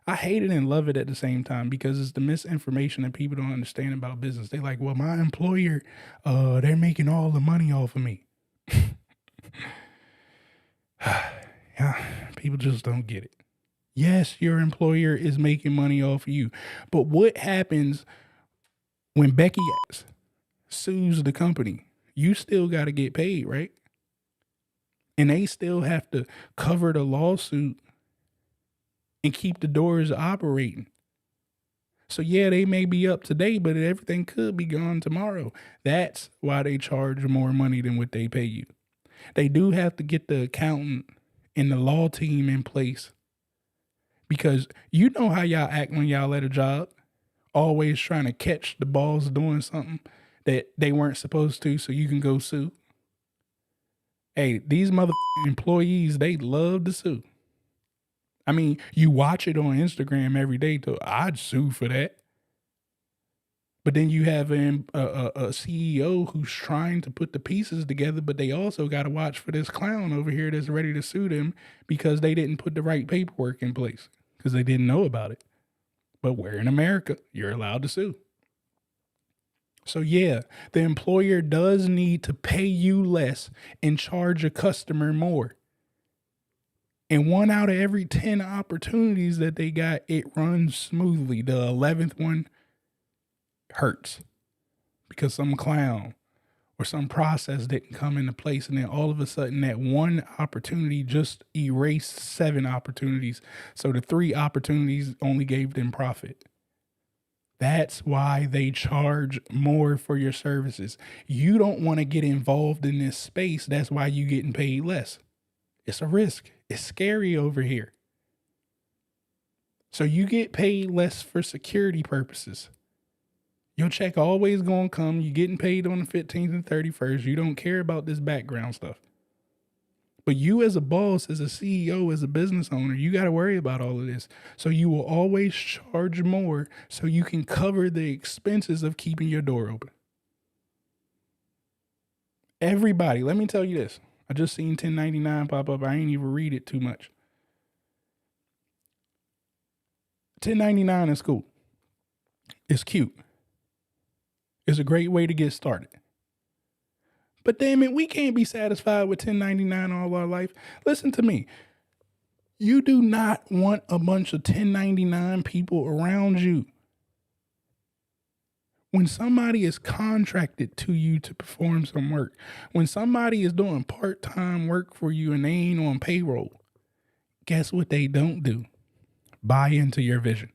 it and love it at the same time, because it's the misinformation that people don't understand about business. They like, well, my employer, they're making all the money off of me. Yeah, people just don't get it. Yes, your employer is making money off of you. But what happens when Becky sues the company? You still got to get paid, right? And they still have to cover the lawsuit and keep the doors operating. So yeah, they may be up today, but everything could be gone tomorrow. That's why they charge more money than what they pay you. They do have to get the accountant and the law team in place, because you know how y'all act when y'all at a job, always trying to catch the boss doing something that they weren't supposed to so you can go sue. Hey, these employees, they love to sue. I mean, you watch it on Instagram every day, so I'd sue for that. But then you have a CEO who's trying to put the pieces together, but they also got to watch for this clown over here that's ready to sue them because they didn't put the right paperwork in place, because they didn't know about it. But we're in America, you're allowed to sue. So yeah, the employer does need to pay you less and charge a customer more. And 1 out of every 10 opportunities that they got, it runs smoothly. The 11th one hurts because some clown or some process didn't come into place. And then all of a sudden that one opportunity just erased 7 opportunities. So the 3 opportunities only gave them profit. That's why they charge more for your services. You don't want to get involved in this space. That's why you're getting paid less. It's a risk. It's scary over here. So you get paid less for security purposes. Your check always gonna come. You're getting paid on the 15th and 31st. You don't care about this background stuff. But you as a boss, as a CEO, as a business owner, you got to worry about all of this. So you will always charge more so you can cover the expenses of keeping your door open. Everybody, let me tell you this. I just seen 1099 pop up. I ain't even read it too much. 1099 is cool. It's cute. It's a great way to get started. But damn it, we can't be satisfied with 1099 all our life. Listen to me. You do not want a bunch of 1099 people around you. When somebody is contracted to you to perform some work, when somebody is doing part-time work for you and they ain't on payroll, guess what they don't do? Buy into your vision.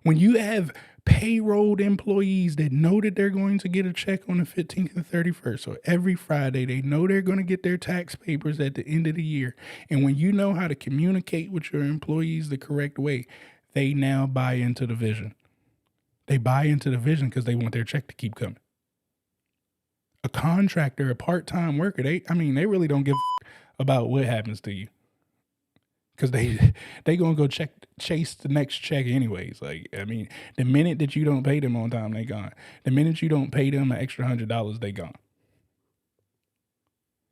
When you have payrolled employees that know that they're going to get a check on the 15th and 31st, so every Friday they know they're going to get their tax papers at the end of the year, and when you know how to communicate with your employees the correct way, they now buy into the vision. They buy into the vision because they want their check to keep coming. A contractor, a part-time worker, they really don't give about what happens to you, because they gonna go chase the next check anyways. The minute that you don't pay them on time, they gone. The minute you don't pay them an extra $100, they gone.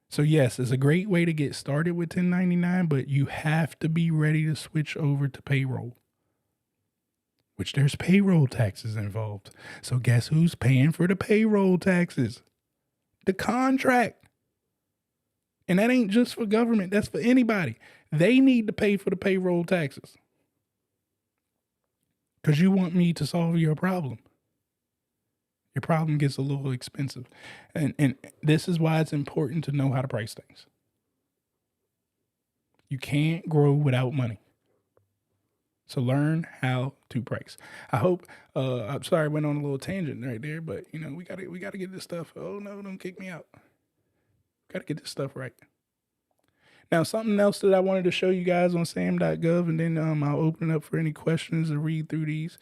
So yes, it's a great way to get started with 1099, but you have to be ready to switch over to payroll, which there's payroll taxes involved. So guess who's paying for the payroll taxes? The contract. And that ain't just for government. That's for anybody. They need to pay for the payroll taxes. Because you want me to solve your problem. Your problem gets a little expensive. And this is why it's important to know how to price things. You can't grow without money. So learn how to price. I hope. I'm sorry I went on a little tangent right there, but we gotta get this stuff. Oh no, don't kick me out. Gotta get this stuff right. Now, something else that I wanted to show you guys on SAM.gov, and then I'll open it up for any questions to read through these.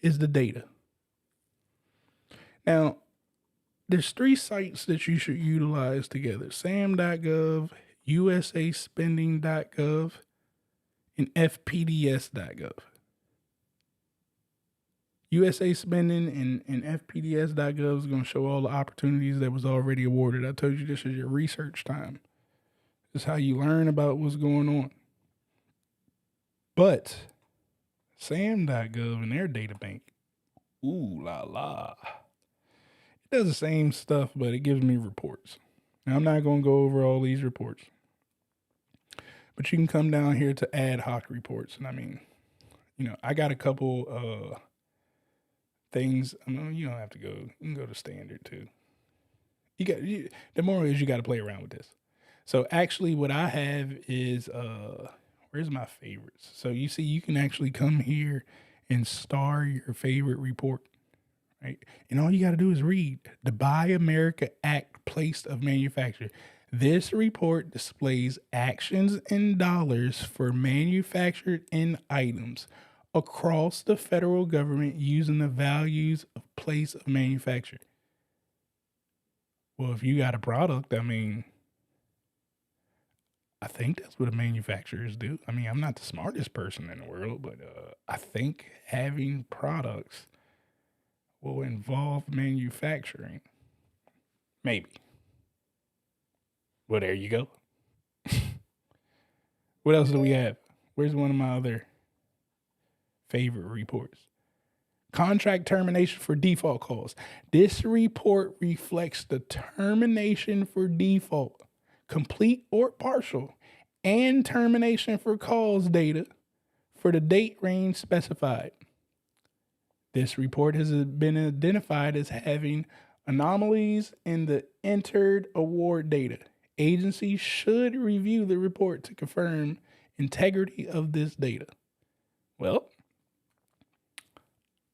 Is the data. Now, there's 3 sites that you should utilize together: SAM.gov, USAspending.gov, and FPDS.gov. USA Spending and FPDS.gov is going to show all the opportunities that was already awarded. I told you this is your research time. This is how you learn about what's going on. But SAM.gov and their data bank, ooh la la. It does the same stuff, but it gives me reports. Now, I'm not going to go over all these reports. But you can come down here to ad hoc reports. And I mean, I got a couple things. I mean, you don't have to go. You can go to standard too. The moral is you got to play around with this. So actually what I have is, where's my favorites? So you see, you can actually come here and star your favorite report, right? And all you got to do is read the Buy America Act place of manufacture. This report displays actions in dollars for manufactured end items across the federal government using the values of place of manufacture. Well, if you got a product, I mean, I think that's what the manufacturers do. I mean, I'm not the smartest person in the world, but I think having products will involve manufacturing. Maybe. Well, there you go. What else do we have? Where's one of my other favorite reports? Contract termination for default calls. This report reflects the termination for default, complete or partial, and termination for calls data for the date range specified. This report has been identified as having anomalies in the entered award data. Agencies should review the report to confirm integrity of this data. Well,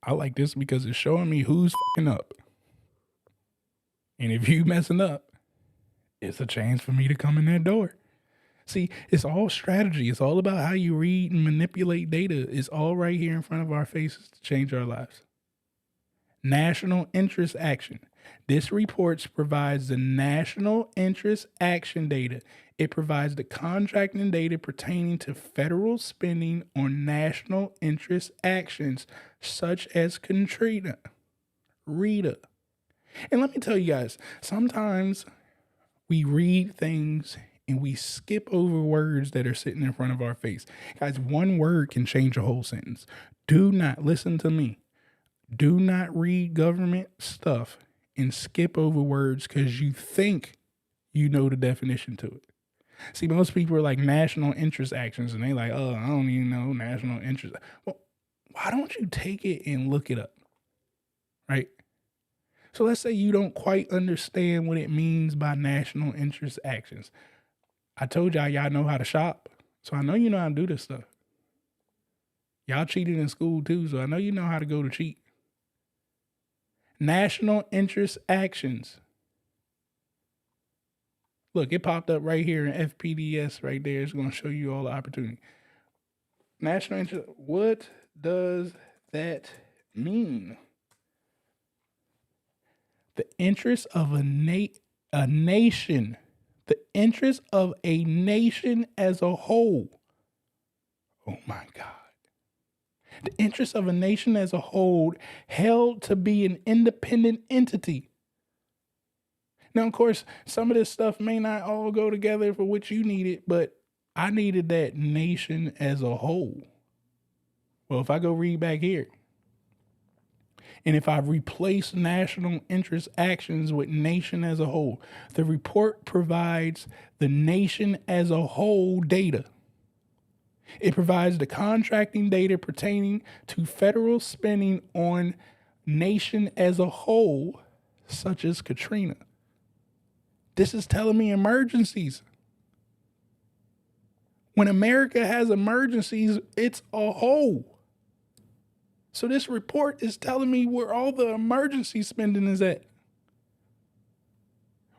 I like this because it's showing me who's fucking up. And if you messing up, it's a chance for me to come in that door. See, it's all strategy. It's all about how you read and manipulate data. It's all right here in front of our faces to change our lives. National interest action. This report provides the national interest action data. It provides the contracting data pertaining to federal spending on national interest actions such as Katrina, Rita. And let me tell you guys, sometimes we read things and we skip over words that are sitting in front of our face. Guys, one word can change a whole sentence. Do not listen to me. Do not read government stuff and skip over words because you think you know the definition to it. See, most people are like national interest actions and they like, oh, I don't even know national interest. Well, why don't you take it and look it up, right? So let's say you don't quite understand what it means by national interest actions. I told y'all know how to shop, so I know you know how to do this stuff. Y'all cheated in school too, so I know you know how to go to cheat. National interest actions. Look, it popped up right here in FPDS right there. It's going to show you all the opportunity. National interest. What does that mean? The interest of a nation. The interest of a nation as a whole. Oh my God. The interest of a nation as a whole held to be an independent entity. Now, of course, some of this stuff may not all go together for what you needed, but I needed that nation as a whole. Well, if I go read back here, And if I replace national interest actions with nation as a whole, the report provides the nation as a whole data. It provides the contracting data pertaining to federal spending on nation as a whole, such as Katrina. This is telling me emergencies. When America has emergencies, it's a whole. So this report is telling me where all the emergency spending is at.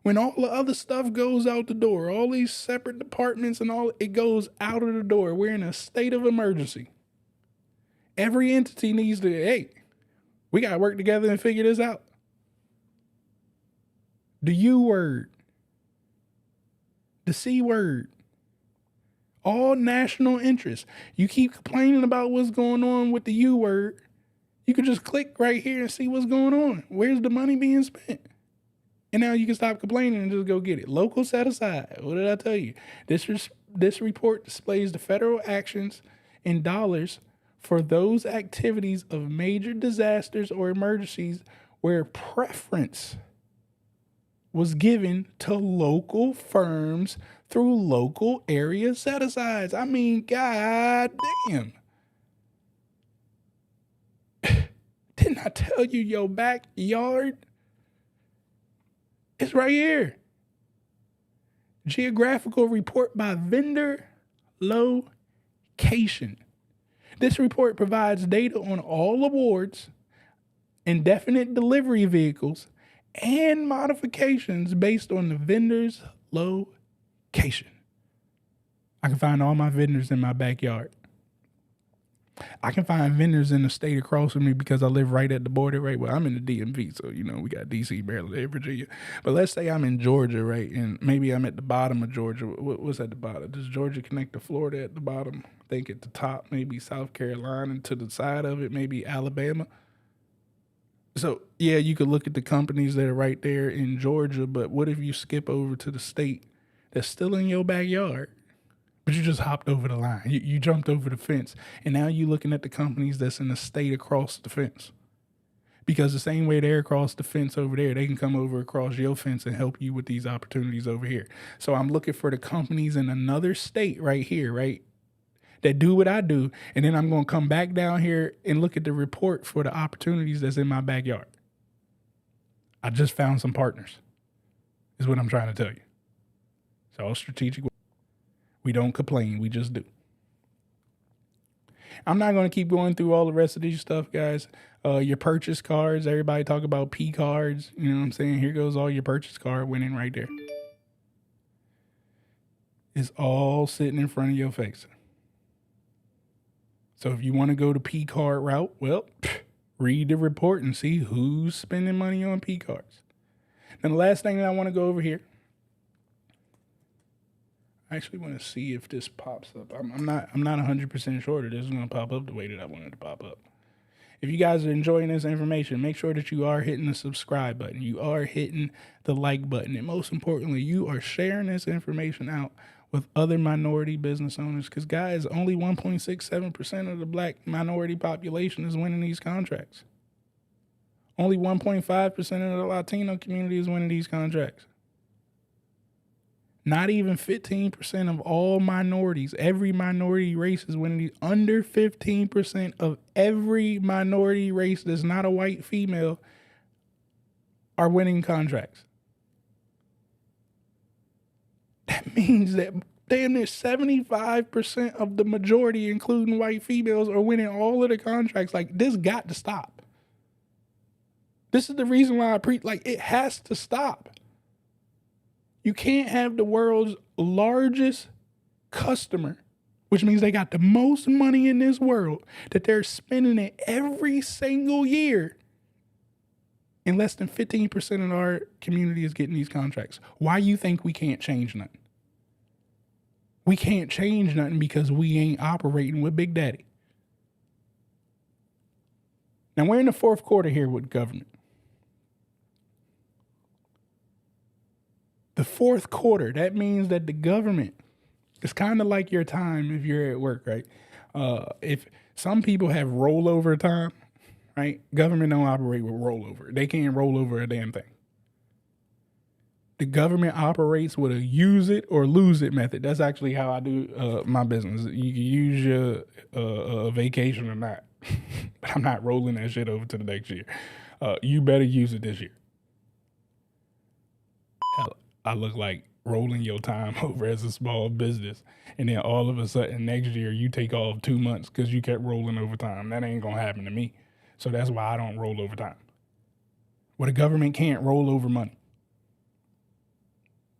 When all the other stuff goes out the door, all these separate departments and all, it goes out of the door. We're in a state of emergency. Every entity needs to, hey, we got to work together and figure this out. The U word, the C word, all national interest. You keep complaining about what's going on with the U word. You can just click right here and see what's going on. Where's the money being spent? And now you can stop complaining and just go get it. Local set aside. What did I tell you? This report displays the federal actions in dollars for those activities of major disasters or emergencies where preference was given to local firms through local area set-asides. I mean, god damn. Didn't I tell you your backyard? It's right here. Geographical report by vendor location. This report provides data on all awards, indefinite delivery vehicles, and modifications based on the vendor's location. I can find all my vendors in my backyard. I can find vendors in the state across from me because I live right at the border, right? Well, I'm in the DMV, so, we got DC, Maryland, Virginia. But let's say I'm in Georgia, right? And maybe I'm at the bottom of Georgia. What's at the bottom? Does Georgia connect to Florida at the bottom? I think at the top, maybe South Carolina, and to the side of it, maybe Alabama. So, yeah, you could look at the companies that are right there in Georgia, but what if you skip over to the state that's still in your backyard? But you just hopped over the line. You jumped over the fence. And now you're looking at the companies that's in the state across the fence. Because the same way they're across the fence over there, they can come over across your fence and help you with these opportunities over here. So I'm looking for the companies in another state right here, right, that do what I do. And then I'm going to come back down here and look at the report for the opportunities that's in my backyard. I just found some partners, is what I'm trying to tell you. It's all strategic. We don't complain. We just do. I'm not going to keep going through all the rest of these stuff, guys. Your purchase cards. Everybody talk about P cards. You know what I'm saying? Here goes all your purchase card winning right there. It's all sitting in front of your face. So if you want to go the P card route, well, read the report and see who's spending money on P cards. Now, the last thing that I want to go over here, I actually want to see if this pops up. I'm not 100% sure that this is going to pop up the way that I want it to pop up. If you guys are enjoying this information, make sure that you are hitting the subscribe button. You are hitting the like button. And most importantly, you are sharing this information out with other minority business owners. Because, guys, only 1.67% of the black minority population is winning these contracts. Only 1.5% of the Latino community is winning these contracts. Not even 15% of all minorities, every minority race is winning these. Under 15% of every minority race that's not a white female are winning contracts. That means that damn near 75% of the majority, including white females, are winning all of the contracts. Like, this got to stop. This is the reason why it has to stop. You can't have the world's largest customer, which means they got the most money in this world, that they're spending it every single year, and less than 15% of our community is getting these contracts. Why you think we can't change nothing? We can't change nothing because we ain't operating with Big Daddy. Now, we're in the fourth quarter here with government. The fourth quarter, that means that the government, it's kind of like your time if you're at work, right? If some people have rollover time, right? Government don't operate with rollover. They can't roll over a damn thing. The government operates with a use it or lose it method. That's actually how I do my business. You can use your vacation or not, but I'm not rolling that shit over to the next year. You better use it this year. Hell, I look like rolling your time over as a small business, and then all of a sudden next year you take off 2 months because you kept rolling over time. That ain't gonna happen to me. So that's why I don't roll over time. Well, the government can't roll over money.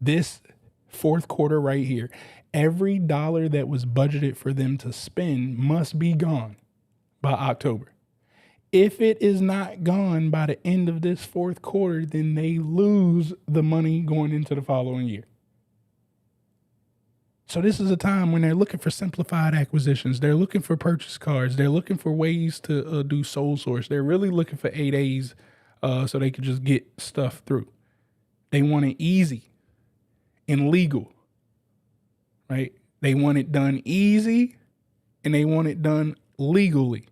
This fourth quarter right here, every dollar that was budgeted for them to spend must be gone by October. If it is not gone by the end of this fourth quarter, then they lose the money going into the following year. So this is a time when they're looking for simplified acquisitions. They're looking for purchase cards. They're looking for ways to do sole source. They're really looking for 8As so they can just get stuff through. They want it easy and legal, right? They want it done easy and they want it done legally.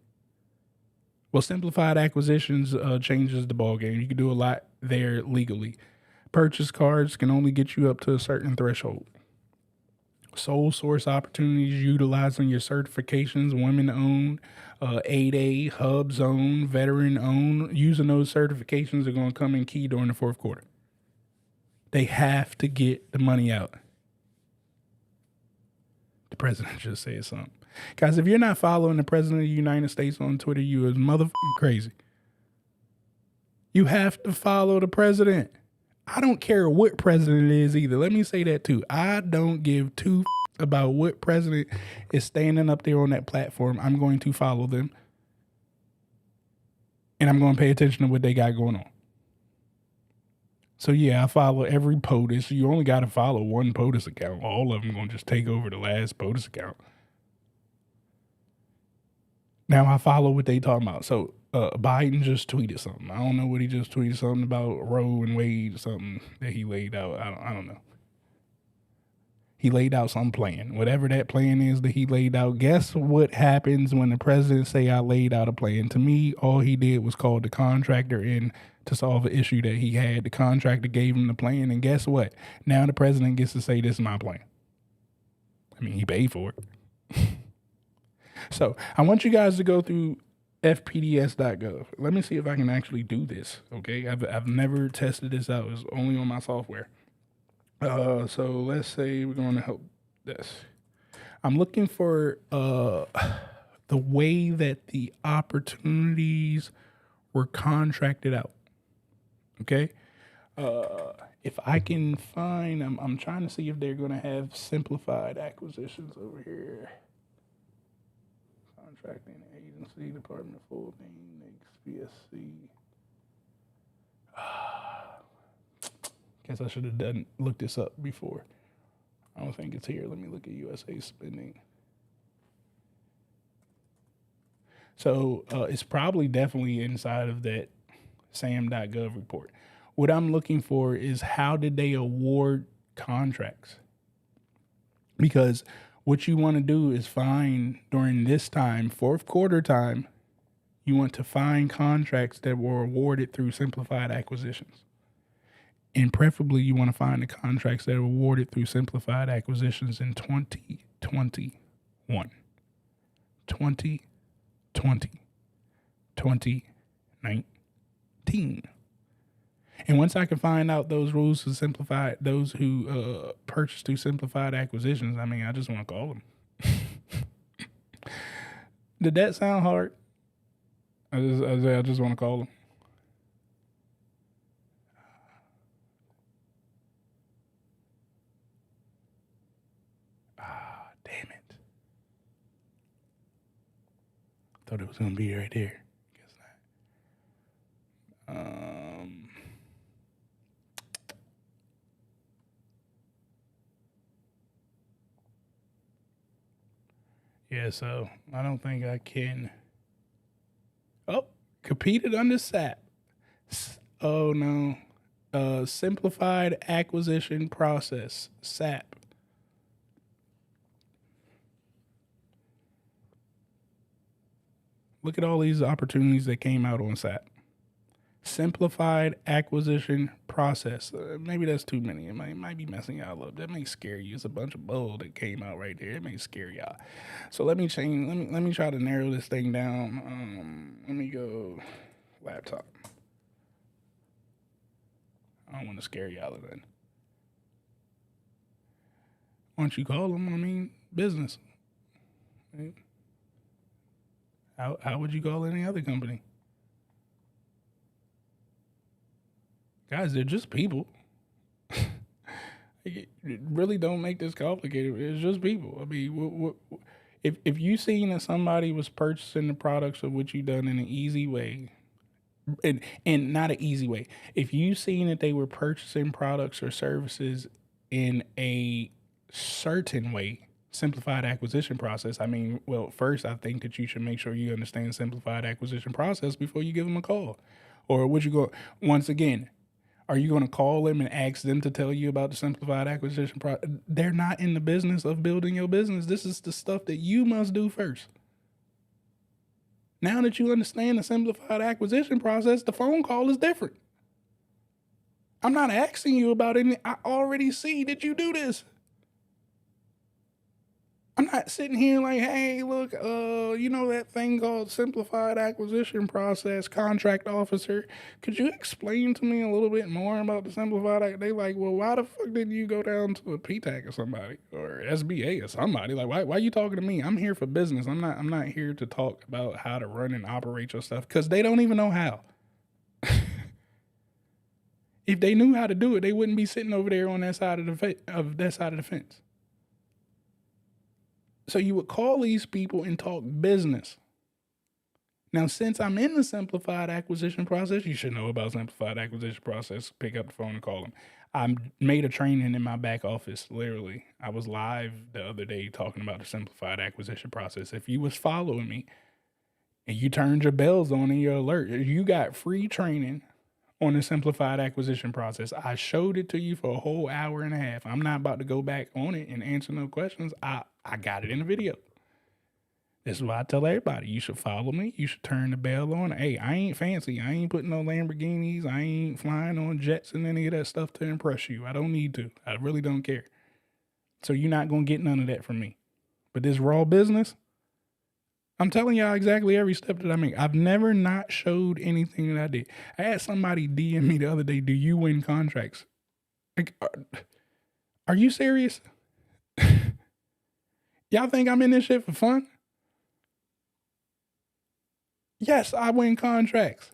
Well, simplified acquisitions changes the ballgame. You can do a lot there legally. Purchase cards can only get you up to a certain threshold. Sole source opportunities utilizing your certifications, women owned, 8A, hub zone, veteran owned, using those certifications are going to come in key during the fourth quarter. They have to get the money out. The president just said something. Guys, if you're not following the president of the United States on Twitter, you is motherfucking crazy. You have to follow the president. I don't care what president it is either. Let me say that too. I don't give two about what president is standing up there on that platform. I'm going to follow them. And I'm going to pay attention to what they got going on. So yeah, I follow every POTUS. You only got to follow one POTUS account. All of them going to just take over the last POTUS account. Now I follow what they talking about. So Biden just tweeted something. I don't know what he just tweeted. Something about Roe and Wade, something that he laid out. I don't know. He laid out some plan. Whatever that plan is that he laid out. Guess what happens when the president say I laid out a plan? To me, all he did was call the contractor in to solve an issue that he had. The contractor gave him the plan, and guess what? Now the president gets to say this is my plan. I mean, he paid for it. So I want you guys to go through fpds.gov. Let me see if I can actually do this. Okay, I've never tested this out. It's only on my software. So let's say we're going to help this. I'm looking for the way that the opportunities were contracted out. Okay. If I can find, I'm trying to see if they're going to have simplified acquisitions over here. Contracting agency, Department of Full Name, NAICS, BSC. Guess I should have looked this up before. I don't think it's here. Let me look at USA spending. So it's probably definitely inside of that SAM.gov report. What I'm looking for is how did they award contracts? Because what you want to do is find during this time, fourth quarter time, you want to find contracts that were awarded through simplified acquisitions. And preferably you want to find the contracts that were awarded through simplified acquisitions in 2021, 2020, 2019. And once I can find out those rules to simplify, those who purchase through simplified acquisitions, I mean, I just want to call them. Did that sound hard? I just want to call them. Damn it. Thought it was going to be right there. Guess not. Yeah, so I don't think I can. Oh, competed under SAP. Oh, no. Simplified acquisition process, SAP. Look at all these opportunities that came out on SAP. Simplified acquisition process. Maybe that's too many. It might be messing y'all up. That may scare you. It's a bunch of bull that came out right there. It may scare y'all. So let me change. Let me try to narrow this thing down. Let me go laptop. I don't want to scare y'all then. Why don't you call them? Business. Right? How would you call any other company? Guys, they're just people. Really don't make this complicated. It's just people. I mean, if you seen that somebody was purchasing the products of what you done in an easy way, and not an easy way, if you seen that they were purchasing products or services in a certain way, simplified acquisition process. Well, first, I think that you should make sure you understand the simplified acquisition process before you give them a call. Or would you go, once again, are you going to call them and ask them to tell you about the simplified acquisition process? They're not in the business of building your business. This is the stuff that you must do first. Now that you understand the simplified acquisition process, the phone call is different. I'm not asking you about it. I already see that you do this. I'm not sitting here like, hey, look, you know that thing called simplified acquisition process, contract officer. Could you explain to me a little bit more about the simplified? They like, well, why the fuck didn't you go down to a PTAC or somebody or SBA or somebody? Like, why are you talking to me? I'm here for business. I'm not here to talk about how to run and operate your stuff because they don't even know how. If they knew how to do it, they wouldn't be sitting over there on that side of the fence. So you would call these people and talk business. Now, since I'm in the simplified acquisition process, you should know about simplified acquisition process. Pick up the phone and call them. I made a training in my back office, literally. I was live the other day talking about the simplified acquisition process. If you was following me and you turned your bells on and your alert, you got free training on the simplified acquisition process. I showed it to you for a whole hour and a half. I'm not about to go back on it and answer no questions. I got it in a video. This is why I tell everybody, you should follow me. You should turn the bell on. Hey, I ain't fancy. I ain't putting no Lamborghinis. I ain't flying on jets and any of that stuff to impress you. I don't need to. I really don't care. So you're not going to get none of that from me. But this raw business, I'm telling y'all exactly every step that I make. I've never not showed anything that I did. I had somebody DM me the other day, do you win contracts? Like, are you serious? Y'all think I'm in this shit for fun? Yes, I win contracts.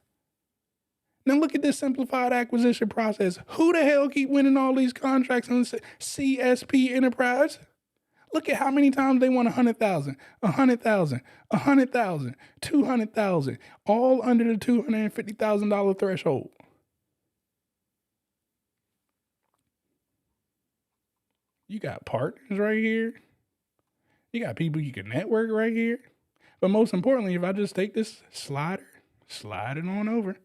Now look at this simplified acquisition process. Who the hell keep winning all these contracts on CSP Enterprise? Look at how many times they won 100,000, 100,000, 100,000, 200,000, all under the $250,000 threshold. You got partners right here. You got people you can network right here. But most importantly, if I just take this slider, slide it on over.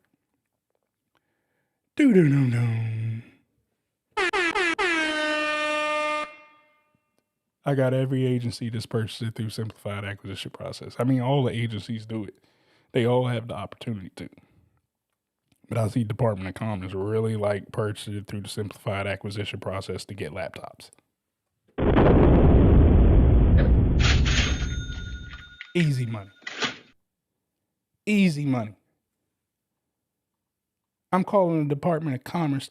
I got every agency that's purchased through simplified acquisition process. All the agencies do it. They all have the opportunity to. But I see Department of Commerce really like purchasing through the simplified acquisition process to get laptops. Easy money. Easy money. I'm calling the Department of Commerce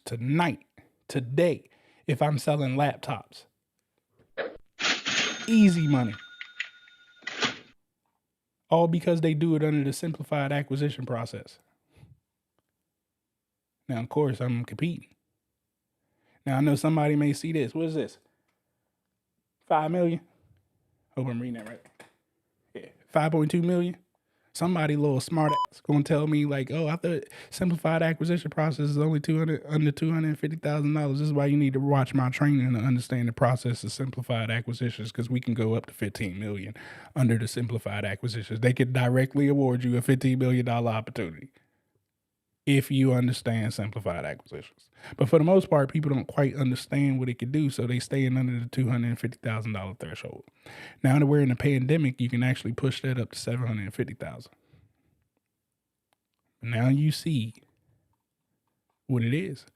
today, if I'm selling laptops. Easy money. All because they do it under the simplified acquisition process. Now, of course, I'm competing. Now, I know somebody may see this. What is this? 5 million? Hope I'm reading that right. Yeah, 5.2 million. Somebody little smart ass gonna tell me like, oh, I thought simplified acquisition process is only under $250,000. This is why you need to watch my training to understand the process of simplified acquisitions, because we can go up to 15 million under the simplified acquisitions. They could directly award you a $15 million opportunity if you understand simplified acquisitions. But for the most part, people don't quite understand what it could do, so they stay in under the $250,000 threshold. Now that we're in a pandemic, you can actually push that up to $750,000. Now you see what it is.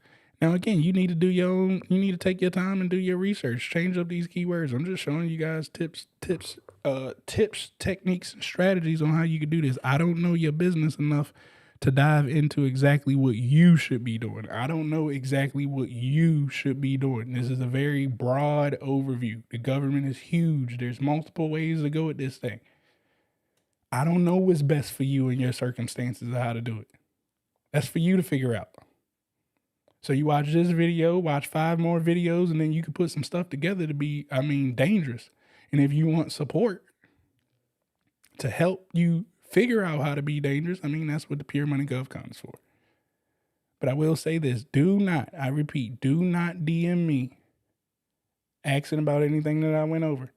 Now again, you need to do your own. You need to take your time and do your research. Change up these keywords. I'm just showing you guys tips, techniques, and strategies on how you can do this. I don't know your business enough to dive into exactly what you should be doing. I don't know exactly what you should be doing. This is a very broad overview. The government is huge. There's multiple ways to go at this thing. I don't know what's best for you and your circumstances of how to do it. That's for you to figure out. So you watch this video, watch 5 more videos, and then you can put some stuff together to be, dangerous. And if you want support to help you figure out how to be dangerous, that's what the Pure Money GovCon is for. But I will say this, do not DM me asking about anything that I went over,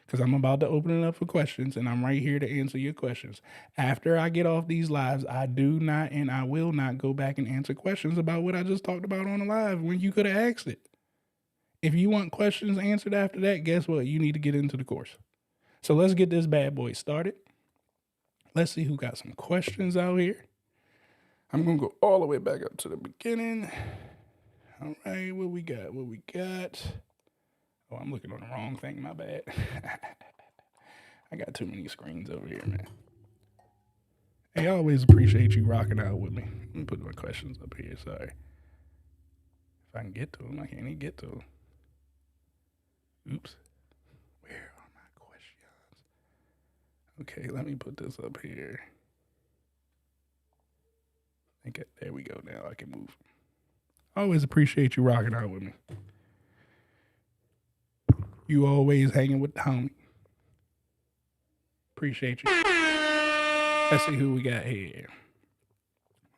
because I'm about to open it up for questions, and I'm right here to answer your questions. After I get off these lives, I do not and I will not go back and answer questions about what I just talked about on the live when you could have asked it. If you want questions answered after that, guess what? You need to get into the course. So let's get this bad boy started. Let's see who got some questions out here. I'm going to go all the way back up to the beginning. All right, what we got? Oh, I'm looking on the wrong thing. My bad. I got too many screens over here, man. Hey, I always appreciate you rocking out with me. Let me put my questions up here. Sorry. If I can get to them, I can't even get to them. Oops. Where are my questions? Okay, let me put this up here. Okay, there we go. Now I can move. I always appreciate you rocking out with me. You always hanging with the homie. Appreciate you. Let's see who we got here.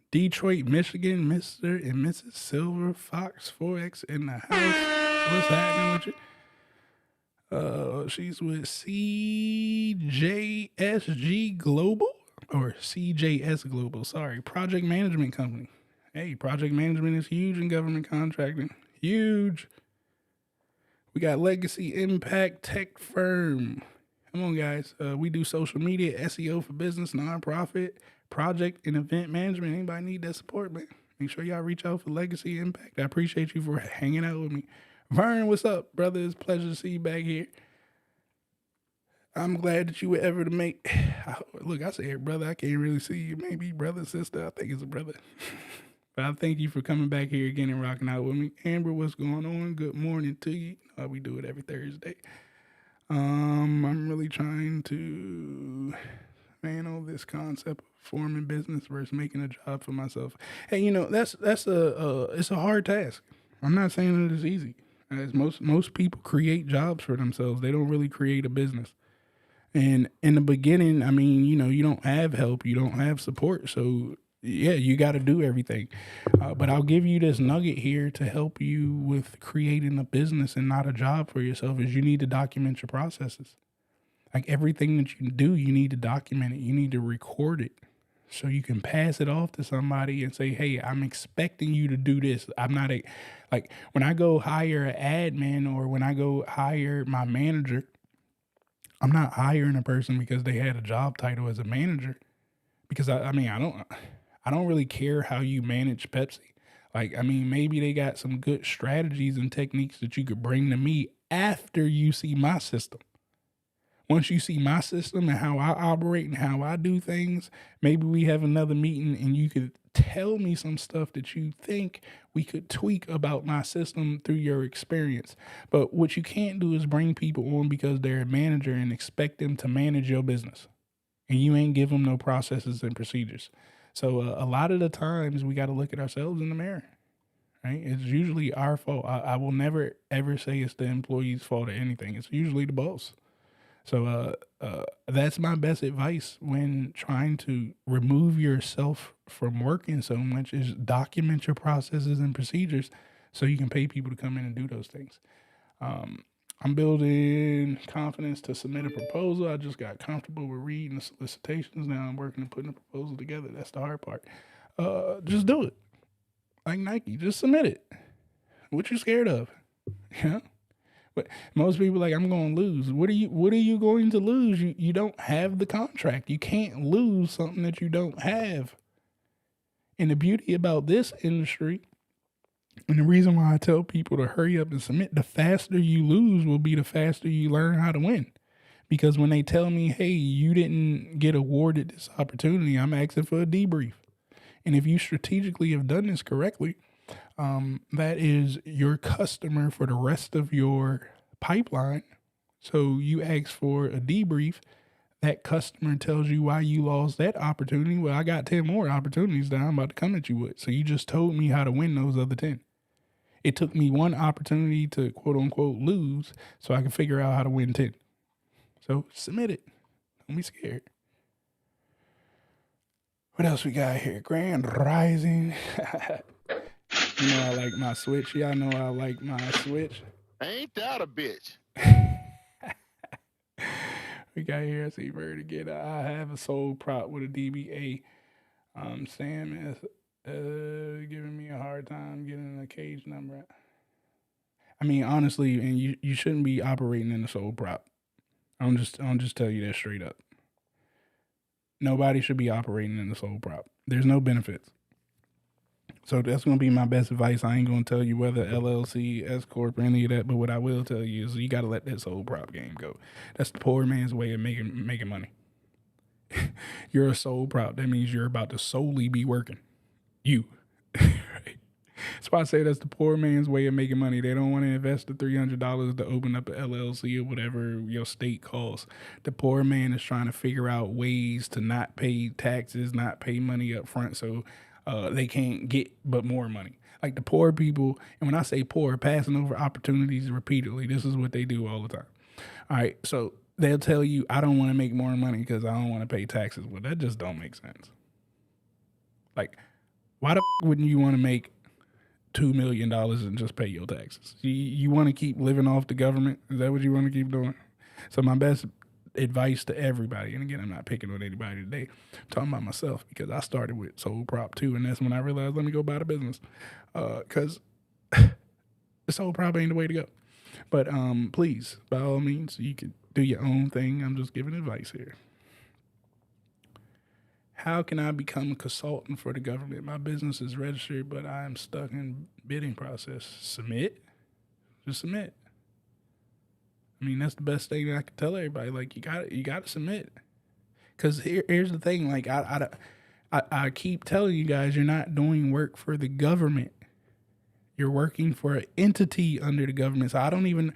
Detroit, Michigan, Mr. and Mrs. Silver Fox 4X in the house. What's happening with you? She's with CJSG Global or CJS Global. Sorry, project management company. Hey, project management is huge in government contracting. Huge. We got Legacy Impact Tech Firm. Come on, guys. We do social media, SEO for business, nonprofit, project, and event management. Anybody need that support, man? Make sure y'all reach out for Legacy Impact. I appreciate you for hanging out with me. Vern, what's up, brother? It's a pleasure to see you back here. I'm glad that you were ever to make. Look, I said, brother, I can't really see you. Maybe brother, sister. I think it's a brother. But I thank you for coming back here again and rocking out with me. Amber, what's going on? Good morning to you. We do it every Thursday. I'm really trying to handle this concept of forming business versus making a job for myself. Hey, that's it's a hard task. I'm not saying that it's easy. As most people create jobs for themselves. They don't really create a business. And in the beginning, you don't have help, you don't have support. So yeah, you got to do everything. But I'll give you this nugget here to help you with creating a business and not a job for yourself is you need to document your processes. Like everything that you do, you need to document it. You need to record it so you can pass it off to somebody and say, hey, I'm expecting you to do this. I'm not like when I go hire an admin or when I go hire my manager, I'm not hiring a person because they had a job title as a manager because I don't really care how you manage Pepsi. Like, maybe they got some good strategies and techniques that you could bring to me after you see my system. Once you see my system and how I operate and how I do things, maybe we have another meeting and you could tell me some stuff that you think we could tweak about my system through your experience. But what you can't do is bring people on because they're a manager and expect them to manage your business. And you ain't give them no processes and procedures. So a lot of the times we got to look at ourselves in the mirror, right? It's usually our fault. I will never, ever say it's the employee's fault or anything. It's usually the boss. So that's my best advice when trying to remove yourself from working so much is document your processes and procedures so you can pay people to come in and do those things. I'm building confidence to submit a proposal. I just got comfortable with reading the solicitations. Now I'm working on putting a proposal together. That's the hard part. Just do it. Like Nike, just submit it. What you scared of? Yeah. But most people like, I'm going to lose. What are you going to lose? You don't have the contract. You can't lose something that you don't have. And the beauty about this industry, and the reason why I tell people to hurry up and submit, the faster you lose will be the faster you learn how to win. Because when they tell me, hey, you didn't get awarded this opportunity, I'm asking for a debrief. And if you strategically have done this correctly, that is your customer for the rest of your pipeline. So you ask for a debrief. That customer tells you why you lost that opportunity. Well, I got 10 more opportunities that I'm about to come at you with. So you just told me how to win those other 10. It took me one opportunity to quote unquote lose so I can figure out how to win 10. So submit it. Don't be scared. What else we got here? Grand Rising. You know I like my Switch. Y'all know I like my Switch. Ain't that a bitch? We got here. I see Bird again. I have a sold prop with a DBA. Sam is giving me a hard time getting a cage number. I mean, honestly, and you shouldn't be operating in a sold prop. I'll just tell you that straight up. Nobody should be operating in a sold prop. There's no benefits. So that's going to be my best advice. I ain't going to tell you whether LLC, S Corp, any of that. But what I will tell you is you got to let that soul prop game go. That's the poor man's way of making money. You're a soul prop. That means you're about to solely be working. You. Right? That's why I say that's the poor man's way of making money. They don't want to invest the $300 to open up an LLC or whatever your state calls. The poor man is trying to figure out ways to not pay taxes, not pay money up front. So they can't get but more money. Like the poor people, and when I say poor, passing over opportunities repeatedly, this is what they do all the time. All right, so they'll tell you, I don't want to make more money because I don't want to pay taxes. Well, that just don't make sense. Like, why the wouldn't you want to make $2 million and just pay your taxes? You want to keep living off the government? Is that what you want to keep doing? So my best advice to everybody, and again, I'm not picking on anybody today, I'm talking about myself because I started with Soul Prop too, and that's when I realized let me go buy the business because the Soul Prop ain't the way to go. But please, by all means, you can do your own thing. I'm just giving advice here. How can I become a consultant for the government? My business is registered, but I am stuck in bidding process. Submit. Just submit. I mean, that's the best thing I can tell everybody. Like, you got to submit. Because here's the thing. Like, I keep telling you guys, you're not doing work for the government. You're working for an entity under the government. So I don't even,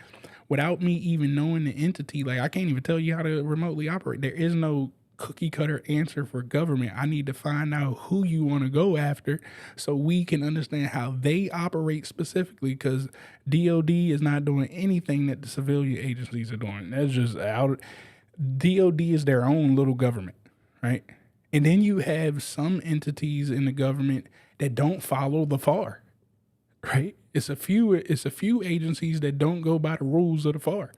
without me even knowing the entity, like I can't even tell you how to remotely operate. There is no cookie cutter answer for government. I need to find out who you want to go after so we can understand how they operate specifically, because DOD is not doing anything that the civilian agencies are doing. That's just out. DOD is their own little government, right? And then you have some entities in the government that don't follow the FAR, right? It's a few agencies that don't go by the rules of the FAR.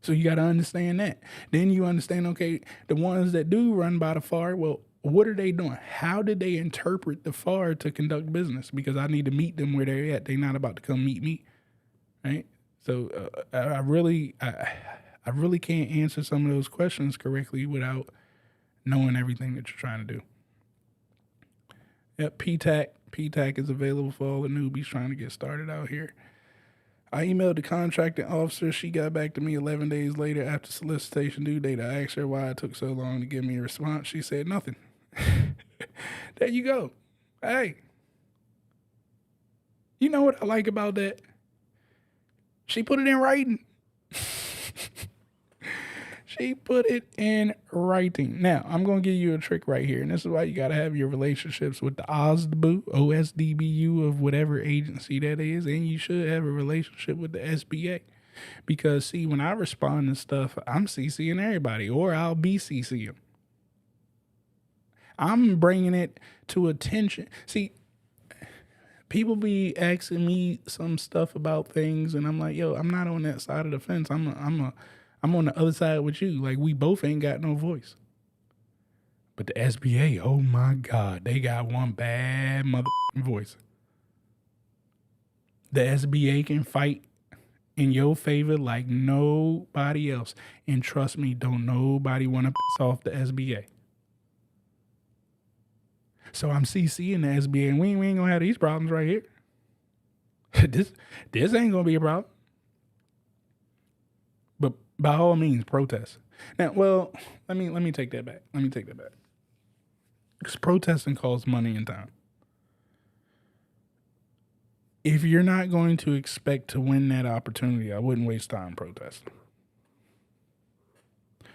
So you got to understand that. Then you understand, okay, the ones that do run by the FAR, well, what are they doing? How did they interpret the FAR to conduct business? Because I need to meet them where they're at. They're not about to come meet me, right? So I really can't answer some of those questions correctly without knowing everything that you're trying to do. Yep, PTAC is available for all the newbies trying to get started out here. I emailed the contracting officer. She got back to me 11 days later after solicitation due date. I asked her why it took so long to give me a response. She said nothing. There you go. Hey, you know what I like about that? She put it in writing. She put it in writing. Now, I'm going to give you a trick right here. And this is why you got to have your relationships with the OSDBU of whatever agency that is. And you should have a relationship with the SBA. Because, see, when I respond to stuff, I'm CCing everybody, or I'll be CCing. I'm bringing it to attention. See, people be asking me some stuff about things, and I'm like, yo, I'm not on that side of the fence. I'm on the other side with you. Like, we both ain't got no voice. But the SBA, oh my God, they got one bad motherfucking voice. The SBA can fight in your favor like nobody else. And trust me, don't nobody want to piss off the SBA. So I'm CCing the SBA, and we ain't gonna have these problems right here. this ain't gonna be a problem. But by all means, protest. Now, well, let me take that back. Because protesting costs money and time. If you're not going to expect to win that opportunity, I wouldn't waste time protesting.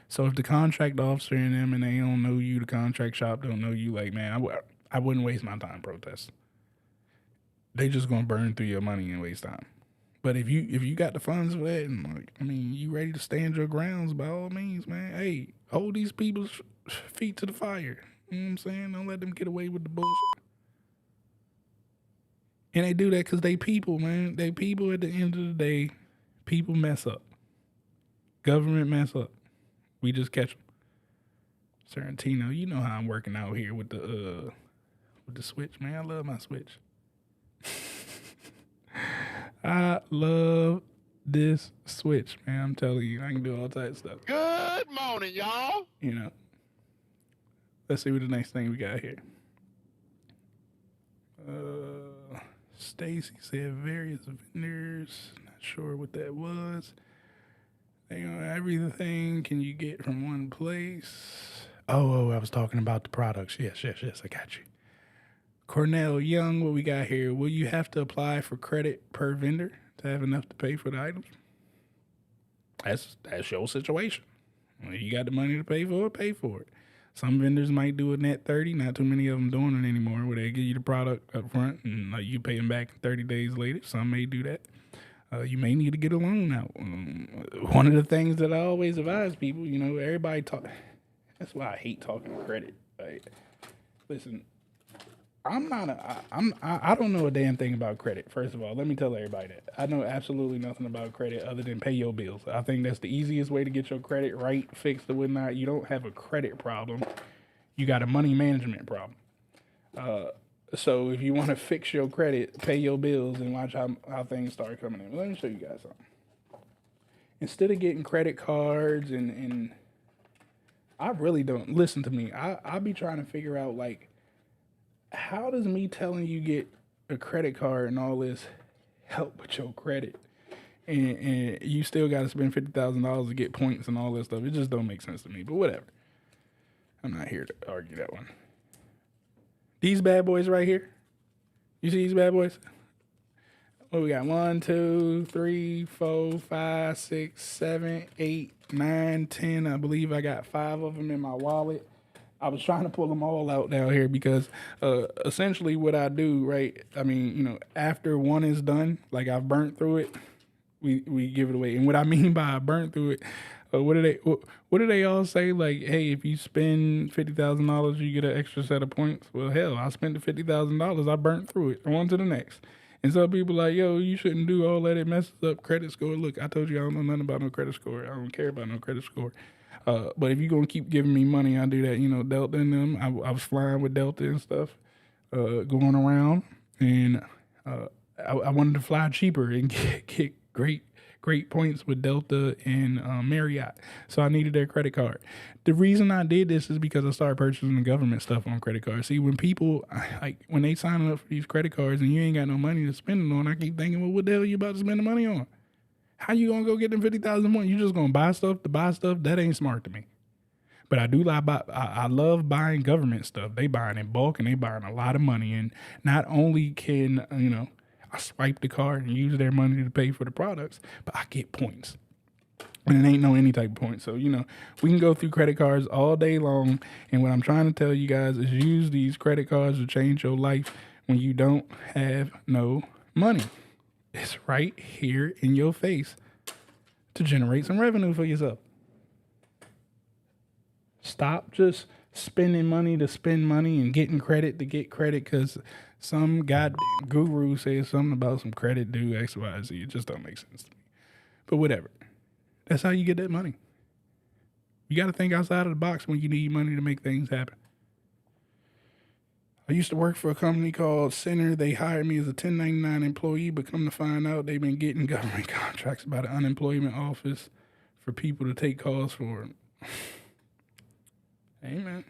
So if the contract officer and them and they don't know you, the contract shop don't know you, like, man, I wouldn't waste my time protesting. They just gonna burn through your money and waste time. But if you got the funds for that, and like, I mean, you ready to stand your grounds, by all means, man. Hey, hold these people's feet to the fire. You know what I'm saying? Don't let them get away with the bullshit. And they do that because they people, man. They people at the end of the day. People mess up. Government mess up. We just catch them. Sarantino, you know how I'm working out here with the Switch, man. I love my Switch. I love this Switch, man. I'm telling you, I can do all types of stuff. Good morning, y'all. You know. Let's see what the next thing we got here. Stacy said various vendors. Not sure what that was. Everything can you get from one place? Oh, I was talking about the products. Yes, I got you. Cornell Young, what we got here? Will you have to apply for credit per vendor to have enough to pay for the items? That's your situation. When you got the money to pay for it. Some vendors might do a net 30. Not too many of them doing it anymore, where they give you the product up front and you pay them back 30 days later. Some may do that. You may need to get a loan out. One of the things that I always advise people, everybody talk. That's why I hate talking credit. Like, listen, I don't know a damn thing about credit. First of all, let me tell everybody that. I know absolutely nothing about credit other than pay your bills. I think that's the easiest way to get your credit right, fixed, or whatnot. You don't have a credit problem. You got a money management problem. So if you want to fix your credit, pay your bills and watch how things start coming in. Let me show you guys something. Instead of getting credit cards and I really don't, listen to me. I be trying to figure out, like, how does me telling you get a credit card and all this help with your credit? And you still got to spend $50,000 to get points and all this stuff. It just don't make sense to me, but whatever. I'm not here to argue that one. These bad boys right here. You see these bad boys? What we got? 1, 2, 3, 4, 5, 6, 7, 8, 9, 10. I believe I got 5 of them in my wallet. I was trying to pull them all out down here because essentially what I do, right? I mean, after one is done, like I've burnt through it, we give it away. And what I mean by I burnt through it, what do they all say? Like, hey, if you spend $50,000, you get an extra set of points. Well, hell, I spent the $50,000. I burnt through it. On to the next. And some people like, yo, you shouldn't do all that. It messes up credit score. Look, I told you I don't know nothing about no credit score. I don't care about no credit score. But if you're going to keep giving me money, I do that. Delta and them, I was flying with Delta and stuff, going around. And I wanted to fly cheaper and get great points with Delta and Marriott. So I needed their credit card. The reason I did this is because I started purchasing the government stuff on credit cards. See, when people, when they sign up for these credit cards and you ain't got no money to spend it on, I keep thinking, well, what the hell are you about to spend the money on? How you gonna go get them 50,000 points? You just gonna buy stuff to buy stuff? That ain't smart to me. But I do I love buying government stuff. They buying in bulk and they buying a lot of money. And not only can I swipe the card and use their money to pay for the products, but I get points. And it ain't no any type of points. So we can go through credit cards all day long. And what I'm trying to tell you guys is use these credit cards to change your life when you don't have no money. It's right here in your face to generate some revenue for yourself. Stop just spending money to spend money and getting credit to get credit because some goddamn guru says something about some credit due X, Y, Z. It just don't make sense to me. But whatever. That's how you get that money. You got to think outside of the box when you need money to make things happen. I used to work for a company called Center. They hired me as a 1099 employee, but come to find out they've been getting government contracts by the unemployment office for people to take calls for them. Amen.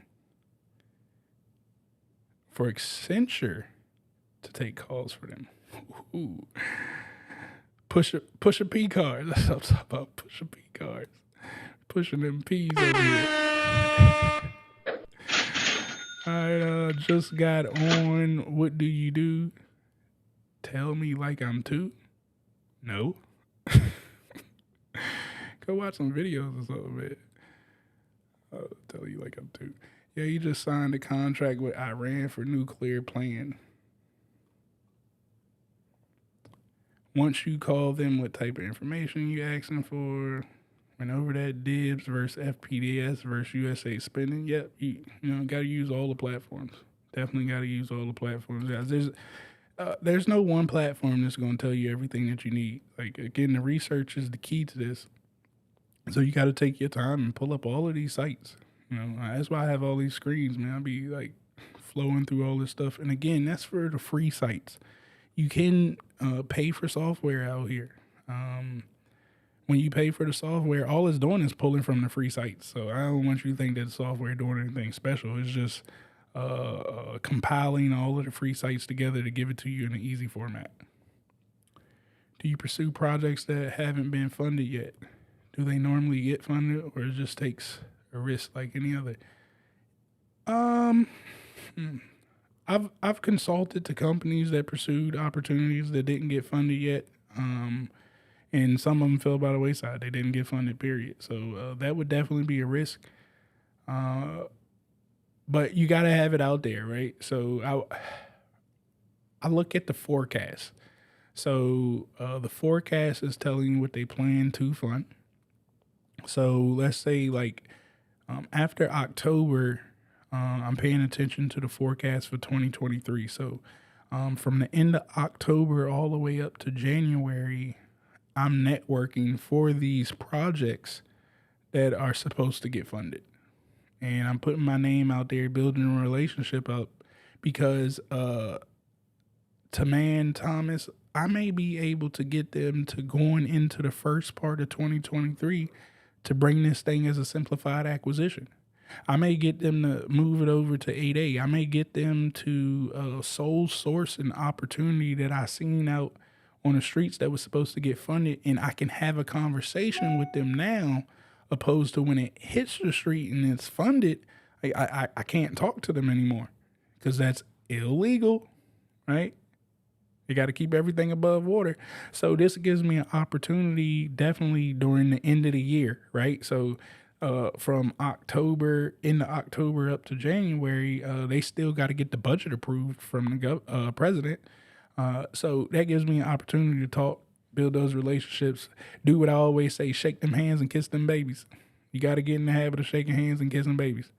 for Accenture to take calls for them. Ooh. Push a P card. That's what I'm talking about. Push a P cards. Pushing them P's over here. I just got on What Do You Do? Tell me like I'm two? No. Go watch some videos or something, man. I'll tell you like I'm two. Yeah, you just signed a contract with Iran for nuclear plan. Once you call them what type of information you asking for, went over that DIBS versus FPDS versus USA spending. Yep, you got to use all the platforms. Definitely got to use all the platforms, guys. There's no one platform that's going to tell you everything that you need. Like, again, the research is the key to this. So you got to take your time and pull up all of these sites. That's why I have all these screens, man. I'll be like flowing through all this stuff. And again, that's for the free sites. You can pay for software out here. When you pay for the software, all it's doing is pulling from the free sites. So I don't want you to think that the software doing anything special. It's just compiling all of the free sites together to give it to you in an easy format. Do you pursue projects that haven't been funded yet? Do they normally get funded, or it just takes a risk like any other? I've consulted to companies that pursued opportunities that didn't get funded yet, and some of them fell by the wayside. They didn't get funded, period. So that would definitely be a risk. But you got to have it out there, right? So I look at the forecast. So the forecast is telling you what they plan to fund. So let's say after October, I'm paying attention to the forecast for 2023. So from the end of October all the way up to January, I'm networking for these projects that are supposed to get funded. And I'm putting my name out there, building a relationship up, because Taman Thomas, I may be able to get them to going into the first part of 2023 to bring this thing as a simplified acquisition. I may get them to move it over to 8A. I may get them to sole source an opportunity that I seen out on the streets that was supposed to get funded, and I can have a conversation with them now, opposed to when it hits the street and it's funded, I can't talk to them anymore because that's illegal, right? You got to keep everything above water. So this gives me an opportunity definitely during the end of the year, right? So from October, into October up to January, they still got to get the budget approved from the president. So that gives me an opportunity to talk, build those relationships, do what I always say, shake them hands and kiss them babies. You got to get in the habit of shaking hands and kissing babies.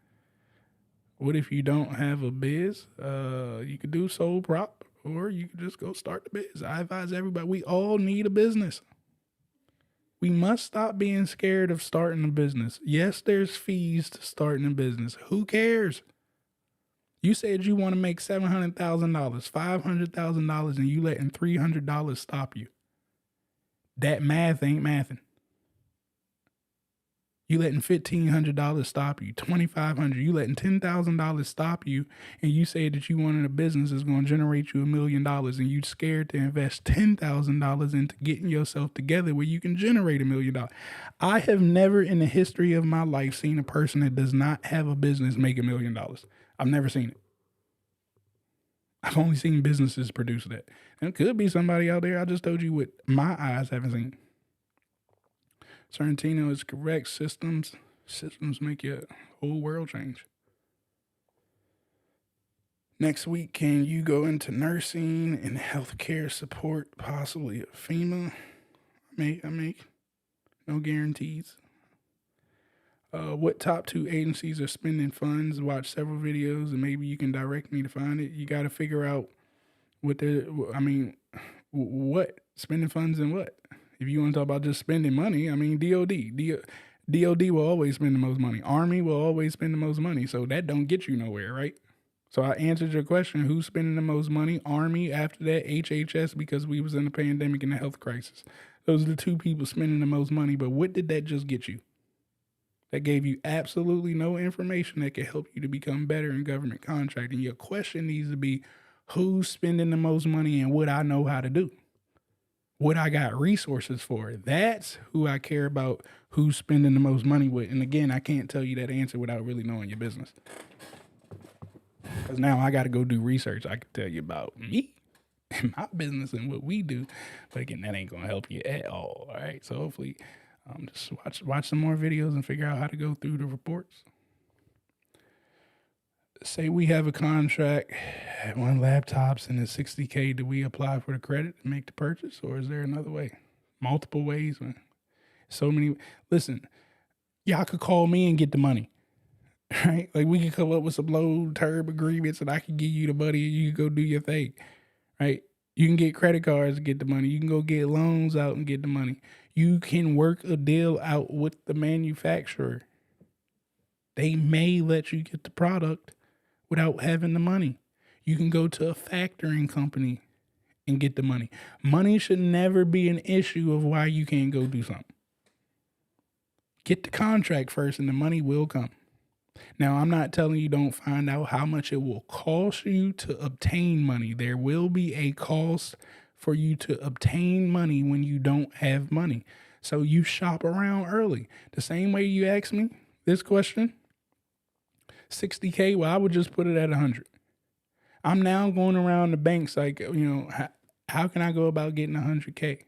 What if you don't have a biz? You could do sole prop, or you could just go start the biz. I advise everybody, we all need a business. We must stop being scared of starting a business. Yes, there's fees to starting a business. Who cares? You said you want to make $700,000, $500,000, and you letting $300 stop you. That math ain't mathing. You letting $1,500 stop you, $2,500. You letting $10,000 stop you, and you say that you wanted a business that's going to generate you $1 million, and you scared to invest $10,000 into getting yourself together where you can generate $1 million. I have never in the history of my life seen a person that does not have a business make $1 million. I've never seen it. I've only seen businesses produce that. And it could be somebody out there. I just told you what my eyes haven't seen. Sorrentino is correct. Systems make your whole world change. Next week, can you go into nursing and healthcare support, possibly at FEMA? I make. No guarantees. What top 2 agencies are spending funds? Watch several videos and maybe you can direct me to find it. You got to figure out what what? Spending funds in what? If you want to talk about just spending money, DOD will always spend the most money. Army will always spend the most money. So that don't get you nowhere, right? So I answered your question. Who's spending the most money? Army, after that, HHS, because we was in a pandemic and a health crisis. Those are the two people spending the most money. But what did that just get you? that gave you absolutely no information that could help you to become better in government contracting. Your question needs to be, who's spending the most money and what I know how to do? What I got resources for? That's who I care about, who's spending the most money with. And again, I can't tell you that answer without really knowing your business. Because now I got to go do research. I can tell you about me and my business and what we do. But again, that ain't going to help you at all. All right. So hopefully, just watch some more videos and figure out how to go through the reports. Say we have a contract, one laptops and it's $60K. Do we apply for the credit and make the purchase, or is there another way? Multiple ways, man. So many. Listen, y'all could call me and get the money, right? Like we could come up with some low term agreements, and I can give you the money, and you can go do your thing, right? You can get credit cards and get the money. You can go get loans out and get the money. You can work a deal out with the manufacturer. They may let you get the product without having the money. You can go to a factoring company and get the money. Money should never be an issue of why you can't go do something. Get the contract first and the money will come. Now, I'm not telling you don't find out how much it will cost you to obtain money. There will be a cost for you to obtain money when you don't have money. So you shop around early. The same way you asked me this question, $60K, well, I would just put it at 100. I'm now going around the banks like, how can I go about getting 100K?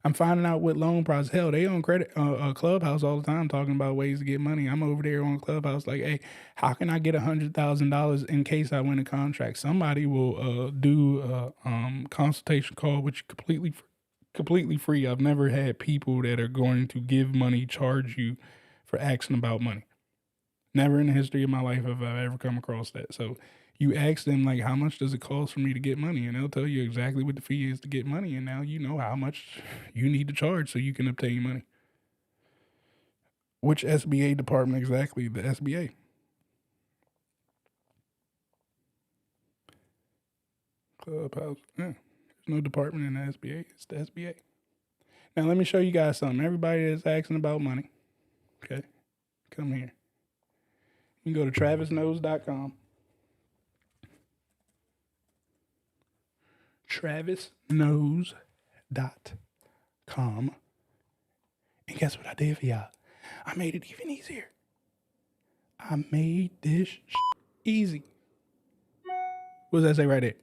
I'm finding out what loan process. Hell, they on credit Clubhouse all the time talking about ways to get money. I'm over there on Clubhouse like, hey, how can I get $100,000 in case I win a contract? Somebody will do a consultation call, which completely free. I've never had people that are going to give money, charge you for asking about money. Never in the history of my life have I ever come across that. So you ask them, like, how much does it cost for me to get money? And they'll tell you exactly what the fee is to get money. And now you know how much you need to charge so you can obtain money. Which SBA department exactly? The SBA. Clubhouse. Yeah. There's no department in the SBA. It's the SBA. Now let me show you guys something. Everybody that's asking about money, okay, come here. You can go to travisknows.com. travisknows.com. And guess what I did for y'all? I made it even easier. I made this easy. What does that say right there?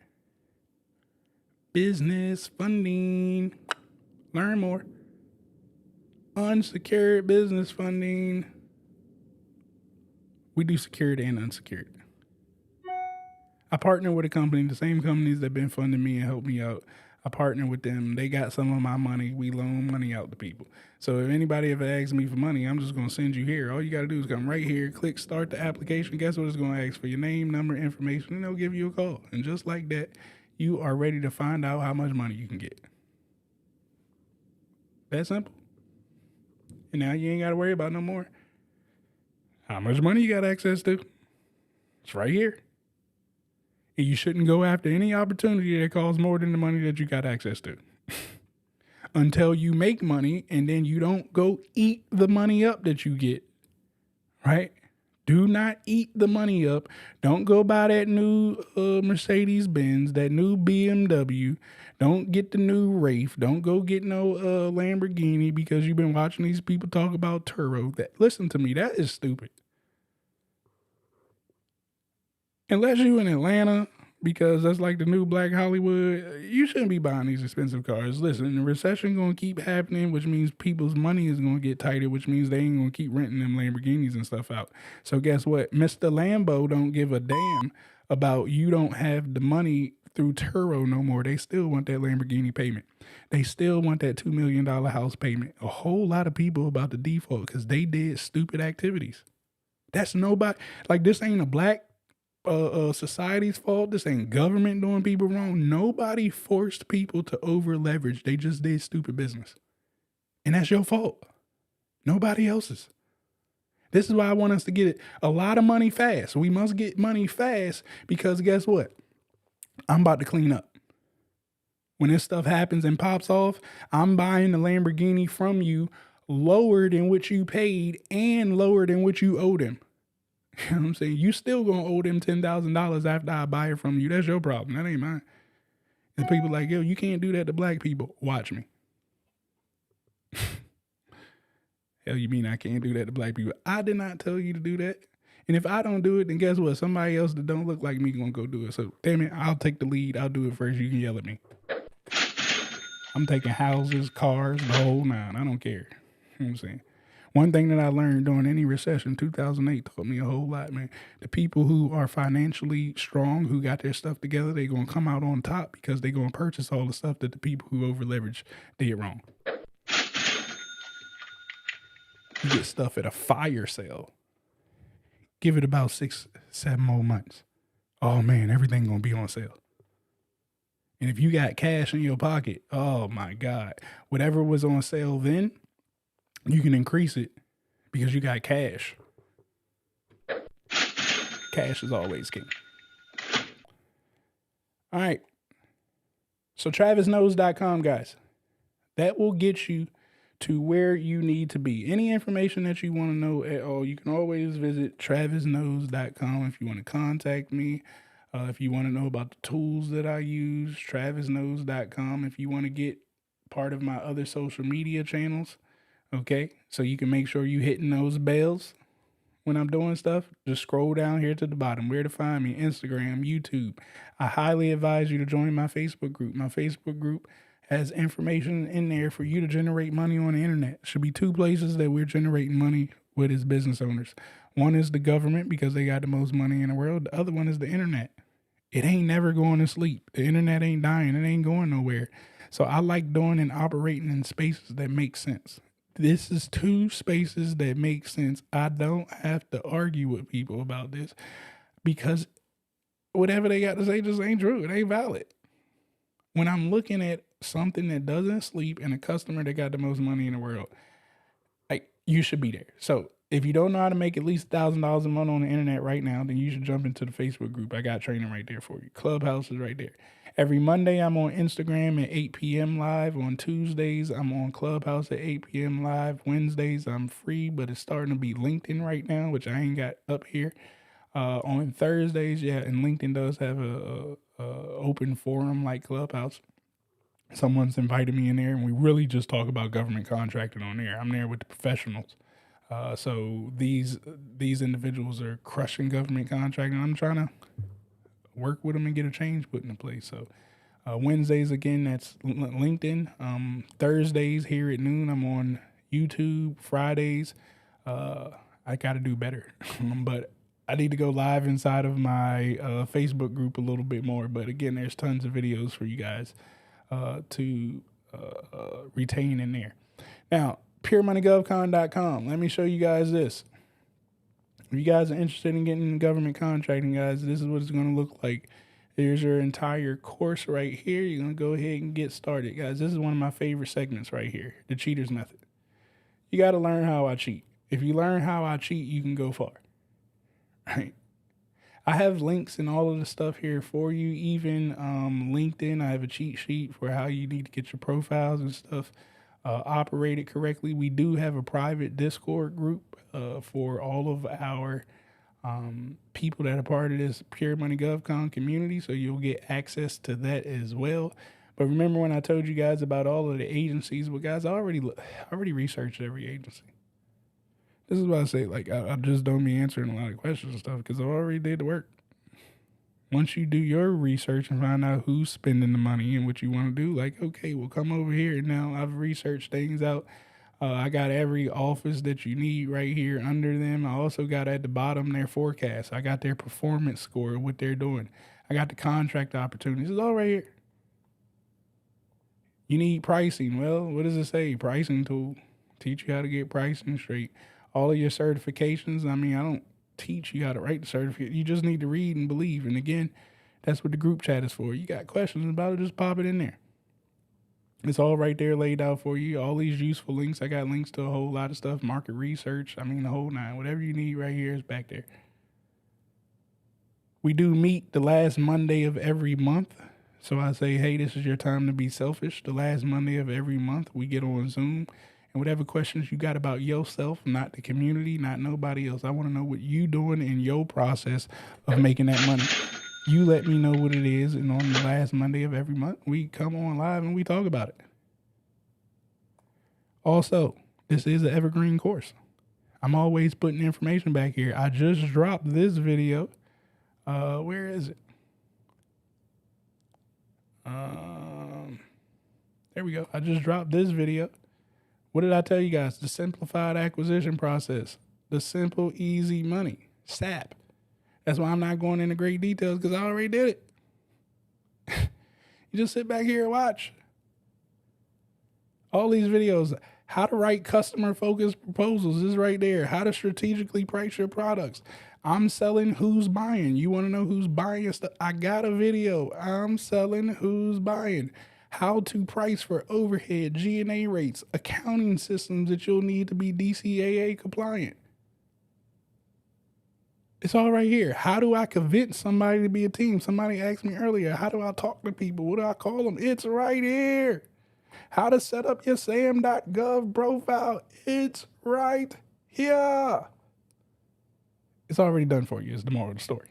Business funding. Learn more. Unsecured business funding. We do secured and unsecured. I partner with a company, the same companies that have been funding me and helped me out. I partner with them. They got some of my money. We loan money out to people. So if anybody ever asks me for money, I'm just going to send you here. All you got to do is come right here, click start the application. Guess what it's going to ask for? Your name, number, information, and they'll give you a call. And just like that, you are ready to find out how much money you can get. That simple. And now you ain't got to worry about no more. How much money you got access to? It's right here. And you shouldn't go after any opportunity that costs more than the money that you got access to. Until you make money, and then you don't go eat the money up that you get. Right? Do not eat the money up. Don't go buy that new Mercedes Benz, that new BMW. Don't get the new Wraith. Don't go get no Lamborghini because you've been watching these people talk about Turo. Listen to me, that is stupid. Unless you in Atlanta, because that's like the new Black Hollywood, you shouldn't be buying these expensive cars. Listen, the recession going to keep happening, which means people's money is going to get tighter, which means they ain't going to keep renting them Lamborghinis and stuff out. So guess what? Mr. Lambo don't give a damn about you don't have the money through Turo no more. They still want that Lamborghini payment. They still want that $2 million house payment. A whole lot of people about to default because they did stupid activities. That's nobody. Like, this ain't a black society's fault. This ain't government doing people wrong. Nobody forced people to over leverage. They just did stupid business. And that's your fault. Nobody else's. This is why I want us to get a lot of money fast. We must get money fast because guess what? I'm about to clean up. When this stuff happens and pops off, I'm buying the Lamborghini from you lower than what you paid and lower than what you owe them. You know what I'm saying? You still gonna owe them $10,000 after I buy it from you. That's your problem. That ain't mine. And people like, yo, you can't do that to black people. Watch me. Hell, you mean I can't do that to black people? I did not tell you to do that. And if I don't do it, then guess what? Somebody else that don't look like me gonna go do it. So damn it, I'll take the lead. I'll do it first. You can yell at me. I'm taking houses, cars, the whole nine. I don't care. You know what I'm saying? One thing that I learned during any recession, 2008, taught me a whole lot, man. The people who are financially strong, who got their stuff together, they're going to come out on top because they're going to purchase all the stuff that the people who over leveraged did wrong. You get stuff at a fire sale. Give it about 6-7 more months. Oh, man, everything going to be on sale. And if you got cash in your pocket, oh, my God. Whatever was on sale then, you can increase it because you got cash. Cash is always king. All right. So TravisKnows.com, guys. That will get you to where you need to be. Any information that you want to know at all, you can always visit TravisKnows.com if you want to contact me. If you want to know about the tools that I use, TravisKnows.com. If you want to get part of my other social media channels, okay, so you can make sure you hitting those bells when I'm doing stuff, just scroll down here to the bottom. Where to find me? Instagram, YouTube. I highly advise you to join my Facebook group. My Facebook group has information in there for you to generate money on the internet. Should be two places that we're generating money with as business owners. One is the government because they got the most money in the world. The other one is the internet. It ain't never going to sleep. The internet ain't dying. It ain't going nowhere. So I like doing and operating in spaces that make sense. This is two spaces that make sense. I don't have to argue with people about this because whatever they got to say just ain't true. It ain't valid. When I'm looking at something that doesn't sleep and a customer that got the most money in the world, you should be there. So if you don't know how to make at least $1,000 a month on the internet right now, then you should jump into the Facebook group. I got training right there for you. Clubhouse is right there. Every Monday, I'm on Instagram at 8 p.m. live. On Tuesdays, I'm on Clubhouse at 8 p.m. live. Wednesdays, I'm free, but it's starting to be LinkedIn right now, which I ain't got up here. On Thursdays, yeah, and LinkedIn does have a open forum like Clubhouse. Someone's invited me in there, and we really just talk about government contracting on there. I'm there with the professionals. So these individuals are crushing government contracting. I'm trying to work with them and get a change put into place. So Wednesdays, again, that's LinkedIn. Thursdays here at noon, I'm on YouTube. Fridays, I got to do better. But I need to go live inside of my Facebook group a little bit more. But again, there's tons of videos for you guys to retain in there. Now, puremoneygovcon.com. Let me show you guys this. If you guys are interested in getting government contracting, guys, this is what it's going to look like. Here's your entire course right here. You're going to go ahead and get started. Guys, this is one of my favorite segments right here, the cheater's method. You got to learn how I cheat. If you learn how I cheat, you can go far. Right? I have links and all of the stuff here for you. Even LinkedIn, I have a cheat sheet for how you need to get your profiles and stuff operated correctly. We do have a private Discord group for all of our people that are part of this Pure Money GovCon community, so you'll get access to that as well. But remember when I told you guys about all of the agencies? Well, guys, I already researched every agency. This is why I say, I just don't be answering a lot of questions and stuff because I already did the work. Once you do your research and find out who's spending the money and what you want to do, okay, well, come over here. And now I've researched things out. I got every office that you need right here under them. I also got at the bottom their forecast. I got their performance score, what they're doing. I got the contract opportunities. It's all right here. You need pricing. Well, what does it say? Pricing tool. Teach you how to get pricing straight. All of your certifications. I don't teach you how to write the certificate. You just need to read and believe. And again, that's what the group chat is for. You got questions about it, just pop it in there. It's all right there laid out for you. All these useful links. I got links to a whole lot of stuff. Market research. The whole nine. Whatever you need right here is back there. We do meet the last Monday of every month. So I say, hey, this is your time to be selfish. The last Monday of every month, we get on Zoom And whatever questions you got about yourself, not the community, not nobody else. I want to know what you doing in your process of making that money. You let me know what it is, and on the last Monday of every month, we come on live and we talk about it. Also, this is an evergreen course. I'm always putting information back here. I just dropped this video. Where is it? There we go. I just dropped this video. What did I tell you guys? The simplified acquisition process. The simple, easy money. SAP. That's why I'm not going into great details, because I already did it. You just sit back here and watch. All these videos. How to write customer-focused proposals is right there. How to strategically price your products. I'm selling, who's buying. You want to know who's buying stuff? I got a video. I'm selling, who's buying. How to price for overhead, G&A rates, accounting systems that you'll need to be DCAA compliant. It's all right here. How do I convince somebody to be a team? Somebody asked me earlier, how do I talk to people? What do I call them? It's right here. How to set up your SAM.GOV profile. It's right here. It's already done for you, is the moral of the story.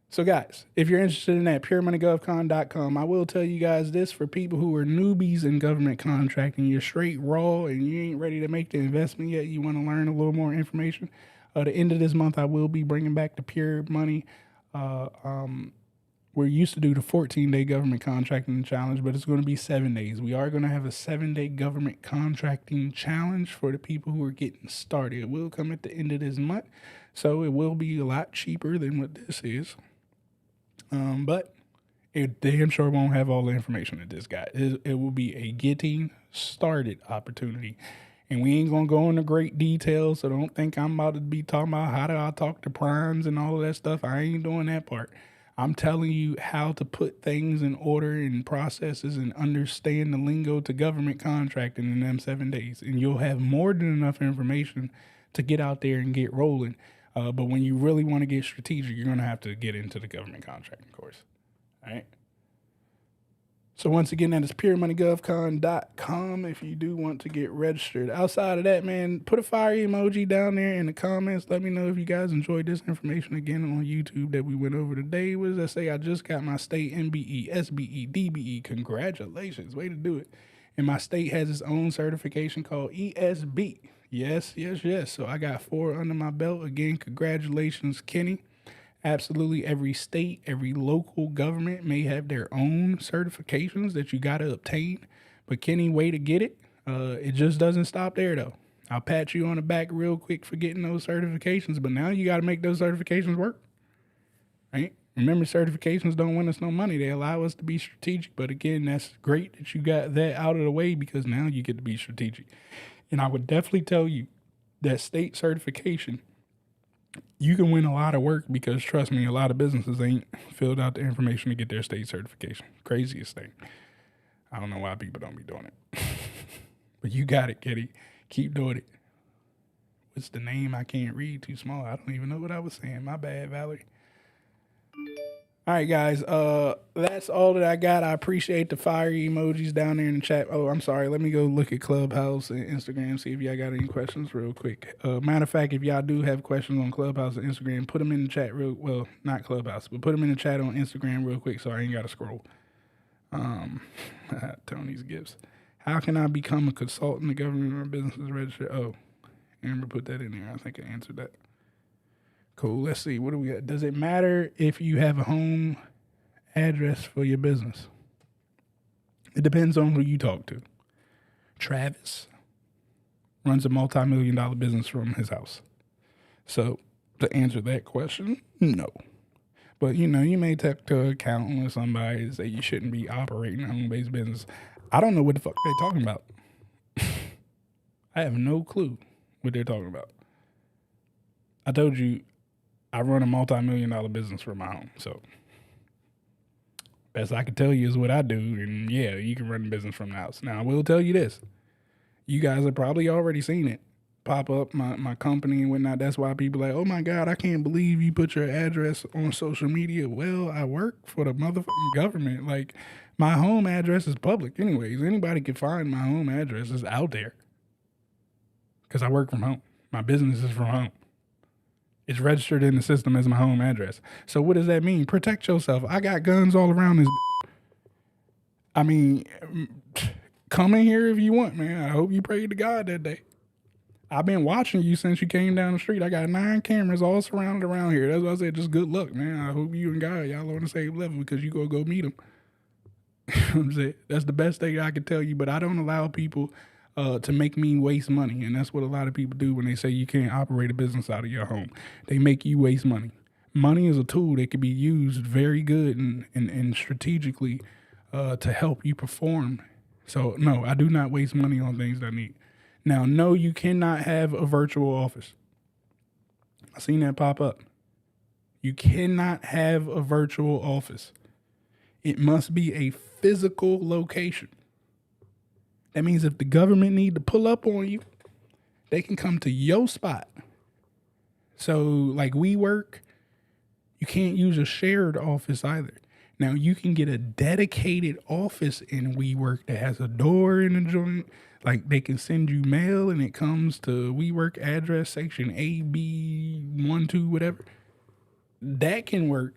So guys, if you're interested in that, puremoneygovcon.com. I will tell you guys this, for people who are newbies in government contracting, you're straight raw and you ain't ready to make the investment yet, you want to learn a little more information. At the end of this month, I will be bringing back the Pure Money. We used to do the 14-day government contracting challenge, but it's going to be 7 days. We are going to have a 7-day government contracting challenge for the people who are getting started. It will come at the end of this month, so it will be a lot cheaper than what this is. But it damn sure won't have all the information that this got. It will be a getting started opportunity. And we ain't going to go into great detail, so don't think I'm about to be talking about how do I talk to primes and all of that stuff. I ain't doing that part. I'm telling you how to put things in order and processes and understand the lingo to government contracting in them 7 days. And you'll have more than enough information to get out there and get rolling. But when you really want to get strategic, you're going to have to get into the government contracting course. All right. So once again, that is puremoneygovcon.com if you do want to get registered. Outside of that, man, put a fire emoji down there in the comments. Let me know if you guys enjoyed this information again on YouTube that we went over today. What does that say? I just got my state MBE, SBE, DBE. Congratulations. Way to do it. And my state has its own certification called ESB. Yes. So I got 4 under my belt. Again, congratulations, Kenny. Absolutely every state, every local government may have their own certifications that you got to obtain. But Kenny, way to get it. It just doesn't stop there, though. I'll pat you on the back real quick for getting those certifications, but now you got to make those certifications work. Right? Remember, certifications don't win us no money. They allow us to be strategic. But again, that's great that you got that out of the way, because now you get to be strategic. And I would definitely tell you that state certification, you can win a lot of work, because trust me, a lot of businesses ain't filled out the information to get their state certification. Craziest thing. I don't know why people don't be doing it. But you got it, Kitty. Keep doing it. What's the name? I can't read, too small. I don't even know what I was saying. My bad, Valerie. All right, guys. That's all that I got. I appreciate the fire emojis down there in the chat. Oh, I'm sorry. Let me go look at Clubhouse and Instagram, see if y'all got any questions real quick. Matter of fact, if y'all do have questions on Clubhouse and Instagram, put them in the chat well, not Clubhouse, but put them in the chat on Instagram real quick, so I ain't got to scroll. Tony's gifts. How can I become a consultant? The government or business is registered. Oh, Amber put that in there. I think I answered that. Cool. Let's see. What do we got? Does it matter if you have a home address for your business? It depends on who you talk to. Travis runs a multi-million-dollar business from his house. So to answer that question, no. But, you may talk to an accountant or somebody and say you shouldn't be operating a home-based business. I don't know what the fuck they're talking about. I have no clue what they're talking about. I told you, I run a multi-million-dollar business from my home, so best I can tell you is what I do, and yeah, you can run a business from the house. Now, I will tell you this. You guys have probably already seen it. pop up my company and whatnot. That's why people like, oh my God, I can't believe you put your address on social media. Well, I work for the motherfucking government. Like, my home address is public anyways. Anybody can find my home address. It's out there because I work from home. My business is from home. It's registered in the system as my home address. So what does that mean? Protect yourself. I got guns all around this. I mean, come in here if you want, man. I hope you prayed to God that day. I've been watching you since you came down the street. I got 9 cameras all surrounded around here. That's why I said just good luck, man. I hope you and God, y'all on the same level because you go meet them. I'm saying? That's the best thing I can tell you, but I don't allow people to make me waste money. And that's what a lot of people do when they say you can't operate a business out of your home. They make you waste money. Money is a tool that can be used very good and strategically to help you perform. So, no, I do not waste money on things that I need. Now, no, you cannot have a virtual office. I seen that pop up. You cannot have a virtual office. It must be a physical location. That means if the government need to pull up on you, they can come to your spot. So, like WeWork, you can't use a shared office either. Now, you can get a dedicated office in WeWork that has a door in the joint. Like, they can send you mail and it comes to WeWork address section A, B, 1, 2, whatever. That can work.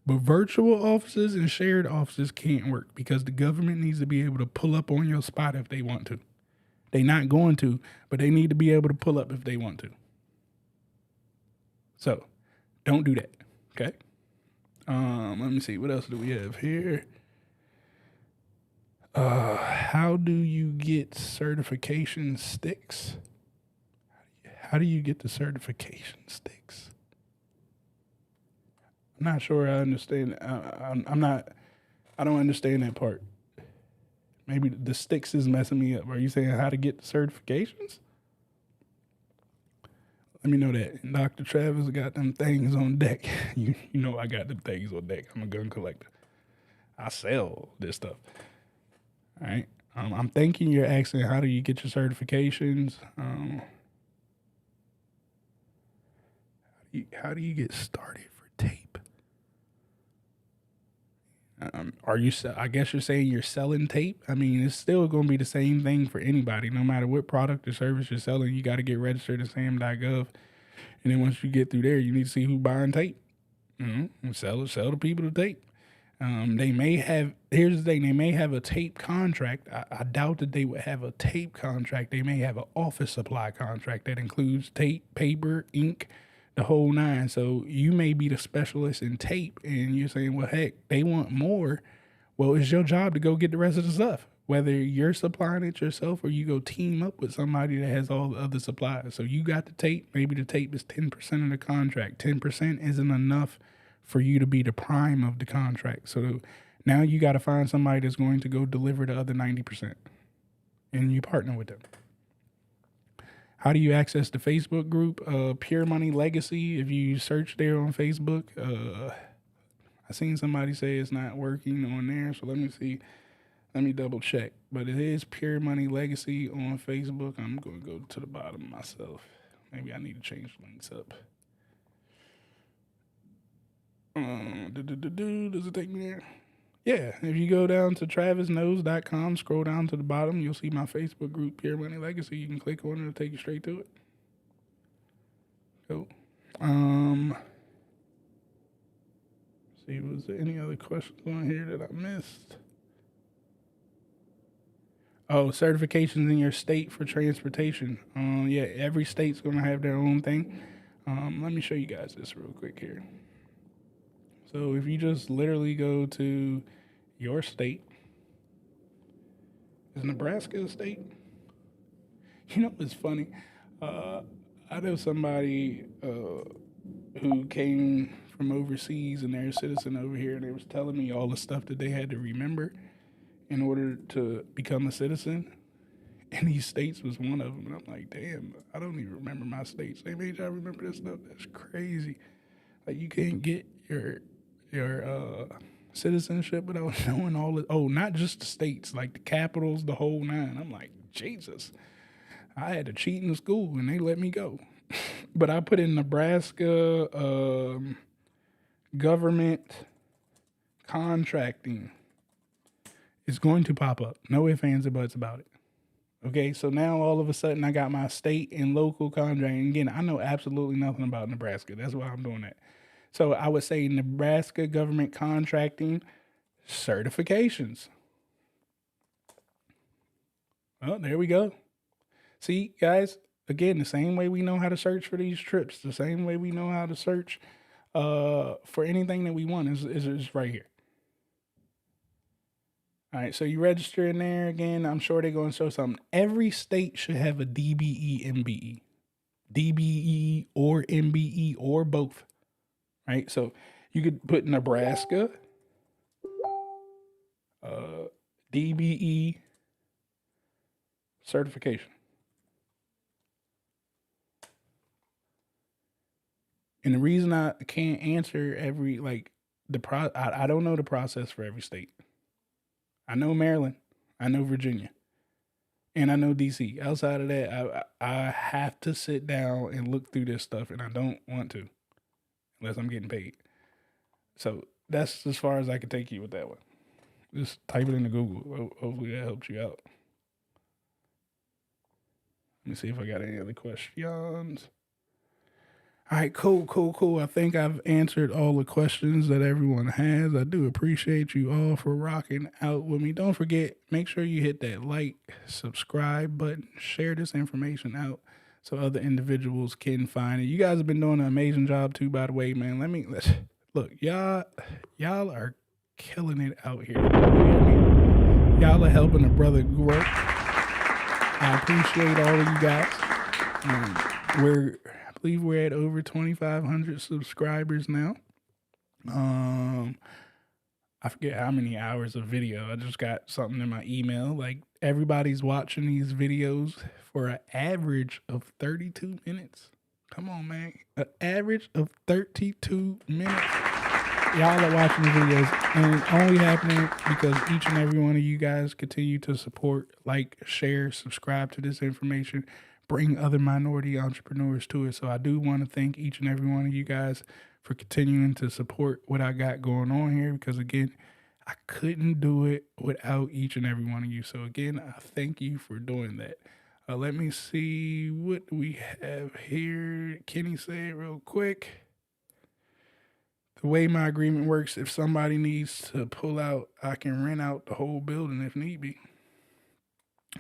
But virtual offices and shared offices can't work because the government needs to be able to pull up on your spot if they want to. They're not going to, but they need to be able to pull up if they want to. So, don't do that, okay? Let me see. What else do we have here? How do you get certification sticks? How do you get the certification sticks? I'm not sure I understand. I don't understand that part. Maybe the sticks is messing me up. Are you saying how to get the certifications? Let me know that. And Dr. Travis got them things on deck. You know I got them things on deck. I'm a gun collector. I sell this stuff. All right. I'm thinking you're asking how do you get your certifications? How do you get started for tape? Are you? I guess you're saying you're selling tape. I mean, it's still going to be the same thing for anybody, no matter what product or service you're selling. You got to get registered at SAM.GOV, and then once you get through there, you need to see who's buying tape. And sell the people the tape. They may have. Here's the thing: they may have a tape contract. I doubt that they would have a tape contract. They may have an office supply contract that includes tape, paper, ink, the whole nine. So you may be the specialist in tape, and you're saying, well, heck, they want more. Well, it's your job to go get the rest of the stuff. Whether you're supplying it yourself or you go team up with somebody that has all the other supplies. So you got the tape. Maybe the tape is 10% of the contract. 10% isn't enough for you to be the prime of the contract. So now you got to find somebody that's going to go deliver the other 90%. And you partner with them. How do you access the Facebook group? Pure Money Legacy. If you search there on Facebook, I seen somebody say it's not working on there. So let me see. Let me double check. But it is Pure Money Legacy on Facebook. I'm going to go to the bottom myself. Maybe I need to change the links up. Does it take me there? Yeah, if you go down to travisknows.com, scroll down to the bottom, you'll see my Facebook group, Pure Money Legacy. You can click on it, it'll take you straight to it. Cool. See, was there any other questions on here that I missed? Oh, certifications in your state for transportation. Yeah, every state's going to have their own thing. Let me show you guys this real quick here. So if you just literally go to your state, is Nebraska a state? You know what's funny? I know somebody who came from overseas and they're a citizen over here, and they was telling me all the stuff that they had to remember in order to become a citizen. And these states was one of them. And I'm like, damn, I don't even remember my states. They made y'all remember this stuff. That's crazy. Like, you can't get your citizenship without knowing all the, not just the states, like the capitals, the whole nine. I'm like, Jesus. I had to cheat in school and they let me go. But I put in Nebraska government contracting. It's going to pop up. No ifs, ands, or buts about it. Okay, so now all of a sudden I got my state and local contracting. Again, I know absolutely nothing about Nebraska. That's why I'm doing that. So I would say Nebraska government contracting certifications. Well, there we go. See, guys, again, the same way we know how to search for these trips, the same way we know how to search for anything that we want is right here. All right, so you register in there again. I'm sure they're going to show something. Every state should have a DBE, MBE, DBE or MBE or both. Right, so you could put Nebraska, DBE certification. And the reason I can't answer every I don't know the process for every state. I know Maryland, I know Virginia, and I know DC. Outside of that, I have to sit down and look through this stuff, and I don't want to unless I'm getting paid. So that's as far as I can take you with that one. Just type it into Google. Hopefully that helps you out. Let me see if I got any other questions. All right, cool. I think I've answered all the questions that everyone has. I do appreciate you all for rocking out with me. Don't forget, make sure you hit that like, subscribe button, share this information out so other individuals can find it. You guys have been doing an amazing job too, by the way, man. Let's look, y'all are killing it out here. Y'all are helping a brother grow. I appreciate all of you guys. I believe we're at over 2,500 subscribers now. I forget how many hours of video. I just got something in my email. Like, everybody's watching these videos for an average of 32 minutes. Come on, man. An average of 32 minutes. Y'all are watching the videos, and it's only happening because each and every one of you guys continue to support, like, share, subscribe to this information, bring other minority entrepreneurs to it. So I do want to thank each and every one of you guys for continuing to support what I got going on here, because again, I couldn't do it without each and every one of you. So again, I thank you for doing that. Let me see what we have here. Kenny said real quick. The way my agreement works, if somebody needs to pull out, I can rent out the whole building if need be.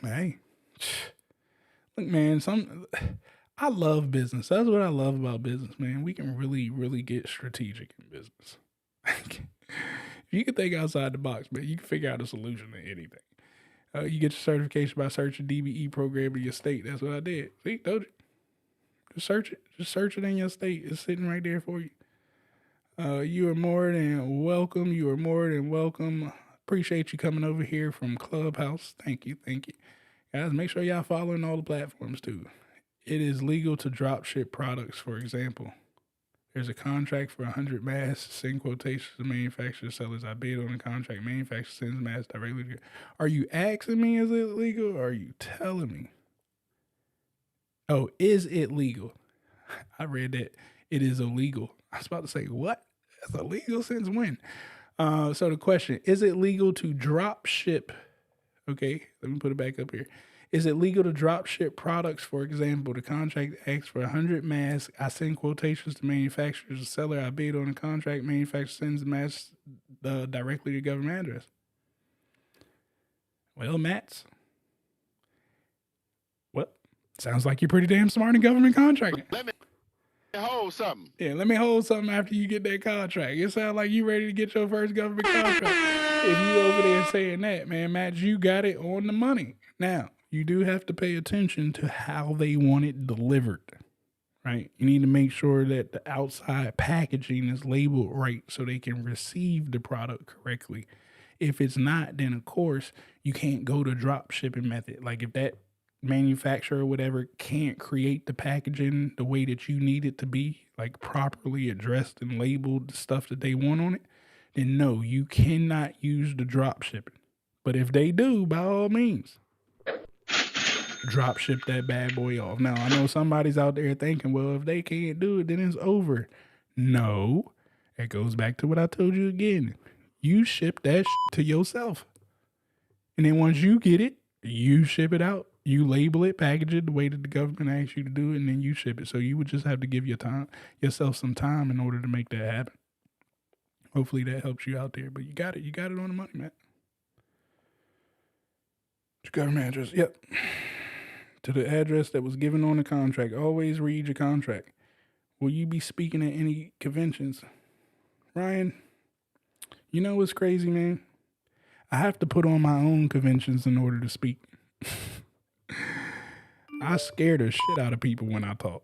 Hey, look, man, I love business. That's what I love about business, man. We can really, really get strategic in business. If you can think outside the box, man, you can figure out a solution to anything. You get your certification by searching DBE program in your state. That's what I did. See, told you. Just search it. Just search it in your state. It's sitting right there for you. You are more than welcome. You are more than welcome. Appreciate you coming over here from Clubhouse. Thank you. Guys, make sure y'all following all the platforms too. It is legal to drop ship products, for example. There's a contract for 100 masks, send quotations to manufacturer sellers. I bid on the contract. Manufacturer sends masks directly to you. Are you asking me, is it legal, or are you telling me? Oh, is it legal? I read that it is illegal. I was about to say, what? That's illegal since when? So the question, is it legal to drop ship? Okay, let me put it back up here. Is it legal to drop ship products? For example, the contract asks for 100 masks. I send quotations to manufacturers. The seller, I bid on the contract. Manufacturer sends the masks directly to government address. Well, Mats. Well, sounds like you're pretty damn smart in government contracting. Let me hold something. Yeah, let me hold something after you get that contract. It sounds like you ready to get your first government contract. If you over there saying that, man, Matt, you got it on the money. Now, you do have to pay attention to how they want it delivered, right? You need to make sure that the outside packaging is labeled right so they can receive the product correctly. If it's not, then of course you can't go to drop shipping method. Like if that manufacturer or whatever can't create the packaging the way that you need it to be, like properly addressed and labeled, the stuff that they want on it, then no, you cannot use the drop shipping. But if they do, by all means, drop ship that bad boy off. Now, I know somebody's out there thinking, well, if they can't do it, then it's over. No, it goes back to what I told you again. You ship that to yourself. And then once you get it, you ship it out. You label it, package it the way that the government asks you to do it, and then you ship it. So you would just have to give yourself some time in order to make that happen. Hopefully that helps you out there. But you got it. You got it on the money, man. Your government address. Yep. To the address that was given on the contract. Always read your contract. Will you be speaking at any conventions? Ryan, you know what's crazy, man? I have to put on my own conventions in order to speak. I scare the shit out of people when I talk.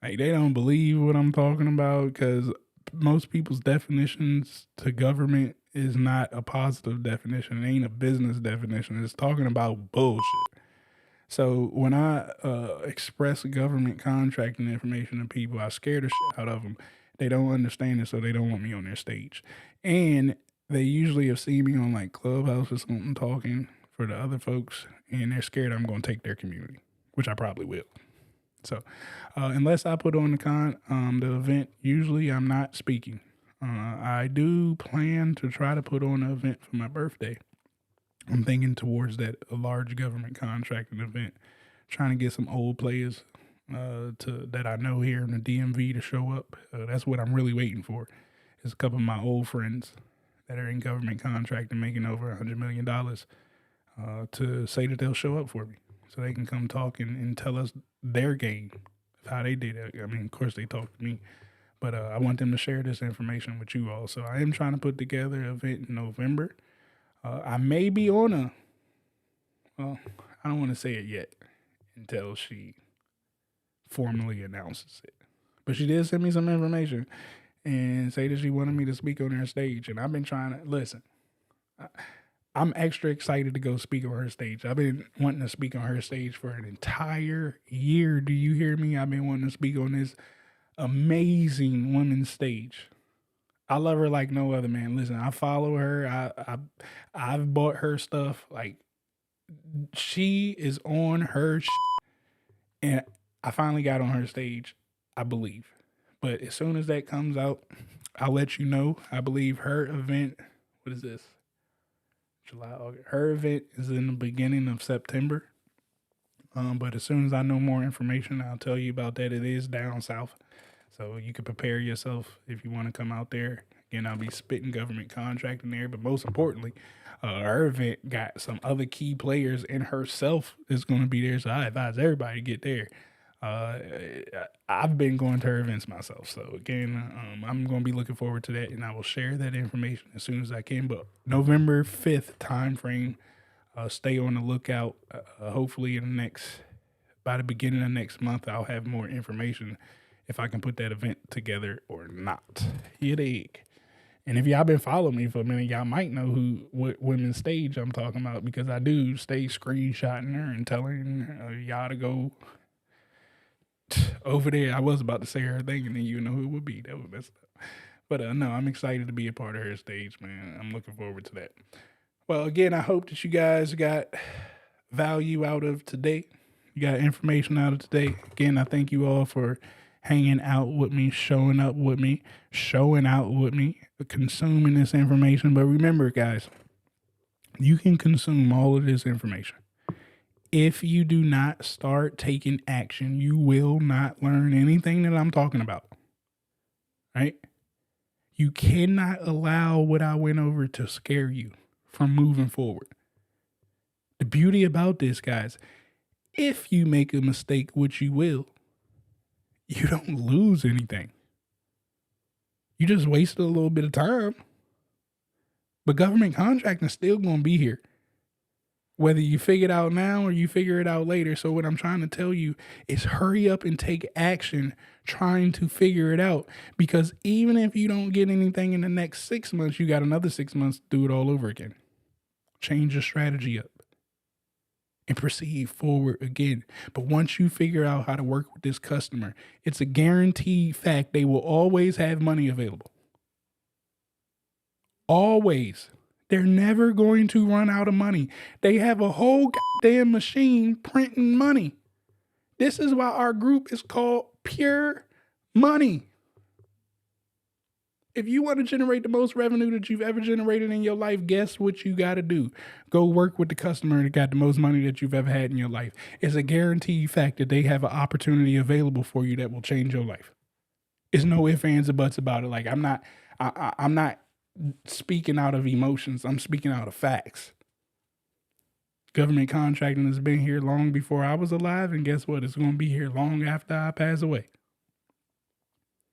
Like, they don't believe what I'm talking about because most people's definitions to government is not a positive definition. It ain't a business definition. It's talking about bullshit. So when I express government contracting information to people, I scare the shit out of them. They don't understand it, so they don't want me on their stage. And they usually have seen me on like Clubhouse or something talking for the other folks, and they're scared I'm going to take their community, which I probably will. So unless I put on the event, usually I'm not speaking. I do plan to try to put on an event for my birthday. I'm thinking towards a large government contracting event, trying to get some old players that I know here in the DMV to show up. That's what I'm really waiting for. Is a couple of my old friends that are in government contracting making over $100 million to say that they'll show up for me. So they can come talk and tell us their game of how they did it. I mean, of course, they talk to me. But I want them to share this information with you all. So I am trying to put together an event in November. I may be on I don't want to say it yet until she formally announces it. But she did send me some information and say that she wanted me to speak on her stage. And I've been trying to, listen, I'm extra excited to go speak on her stage. I've been wanting to speak on her stage for an entire year. Do you hear me? I've been wanting to speak on this amazing woman's stage. I love her like no other, man. Listen, I follow her. I've bought her stuff. Like, she is on her and I finally got on her stage, I believe. But as soon as that comes out, I'll let you know. I believe her event, what is this? July, August. Her event is in the beginning of September. But as soon as I know more information, I'll tell you about that. It is down south. So you can prepare yourself if you want to come out there. Again, I'll be spitting government contracting there. But most importantly, her event got some other key players, and herself is going to be there. So I advise everybody to get there. I've been going to her events myself. So again, I'm going to be looking forward to that, and I will share that information as soon as I can. But November 5th time frame, stay on the lookout. Hopefully by the beginning of next month, I'll have more information if I can put that event together or not. You dig? And if y'all been following me for a minute, y'all might know what women's stage I'm talking about, because I do stay screenshotting her and telling y'all to go over there. I was about to say her thing, and then you know who it would be. That was messed up. But no, I'm excited to be a part of her stage, man. I'm looking forward to that. Well, again, I hope that you guys got value out of today. You got information out of today. Again, I thank you all for hanging out with me, showing out with me, consuming this information. But remember, guys, you can consume all of this information. If you do not start taking action, you will not learn anything that I'm talking about. Right? You cannot allow what I went over to scare you from moving forward. The beauty about this, guys, if you make a mistake, which you will, you don't lose anything. You just wasted a little bit of time. But government contracting is still going to be here, whether you figure it out now or you figure it out later. So what I'm trying to tell you is hurry up and take action trying to figure it out. Because even if you don't get anything in the next 6 months, you got another 6 months to do it all over again. Change your strategy up and proceed forward again. But once you figure out how to work with this customer, it's a guaranteed fact they will always have money available. Always. They're never going to run out of money. They have a whole goddamn machine printing money. This is why our group is called Pure Money. If you want to generate the most revenue that you've ever generated in your life, guess what you got to do? Go work with the customer that got the most money that you've ever had in your life. It's a guaranteed fact that they have an opportunity available for you that will change your life. It's no ifs, ands, or buts about it. Like I'm not speaking out of emotions. I'm speaking out of facts. Government contracting has been here long before I was alive, and guess what? It's going to be here long after I pass away.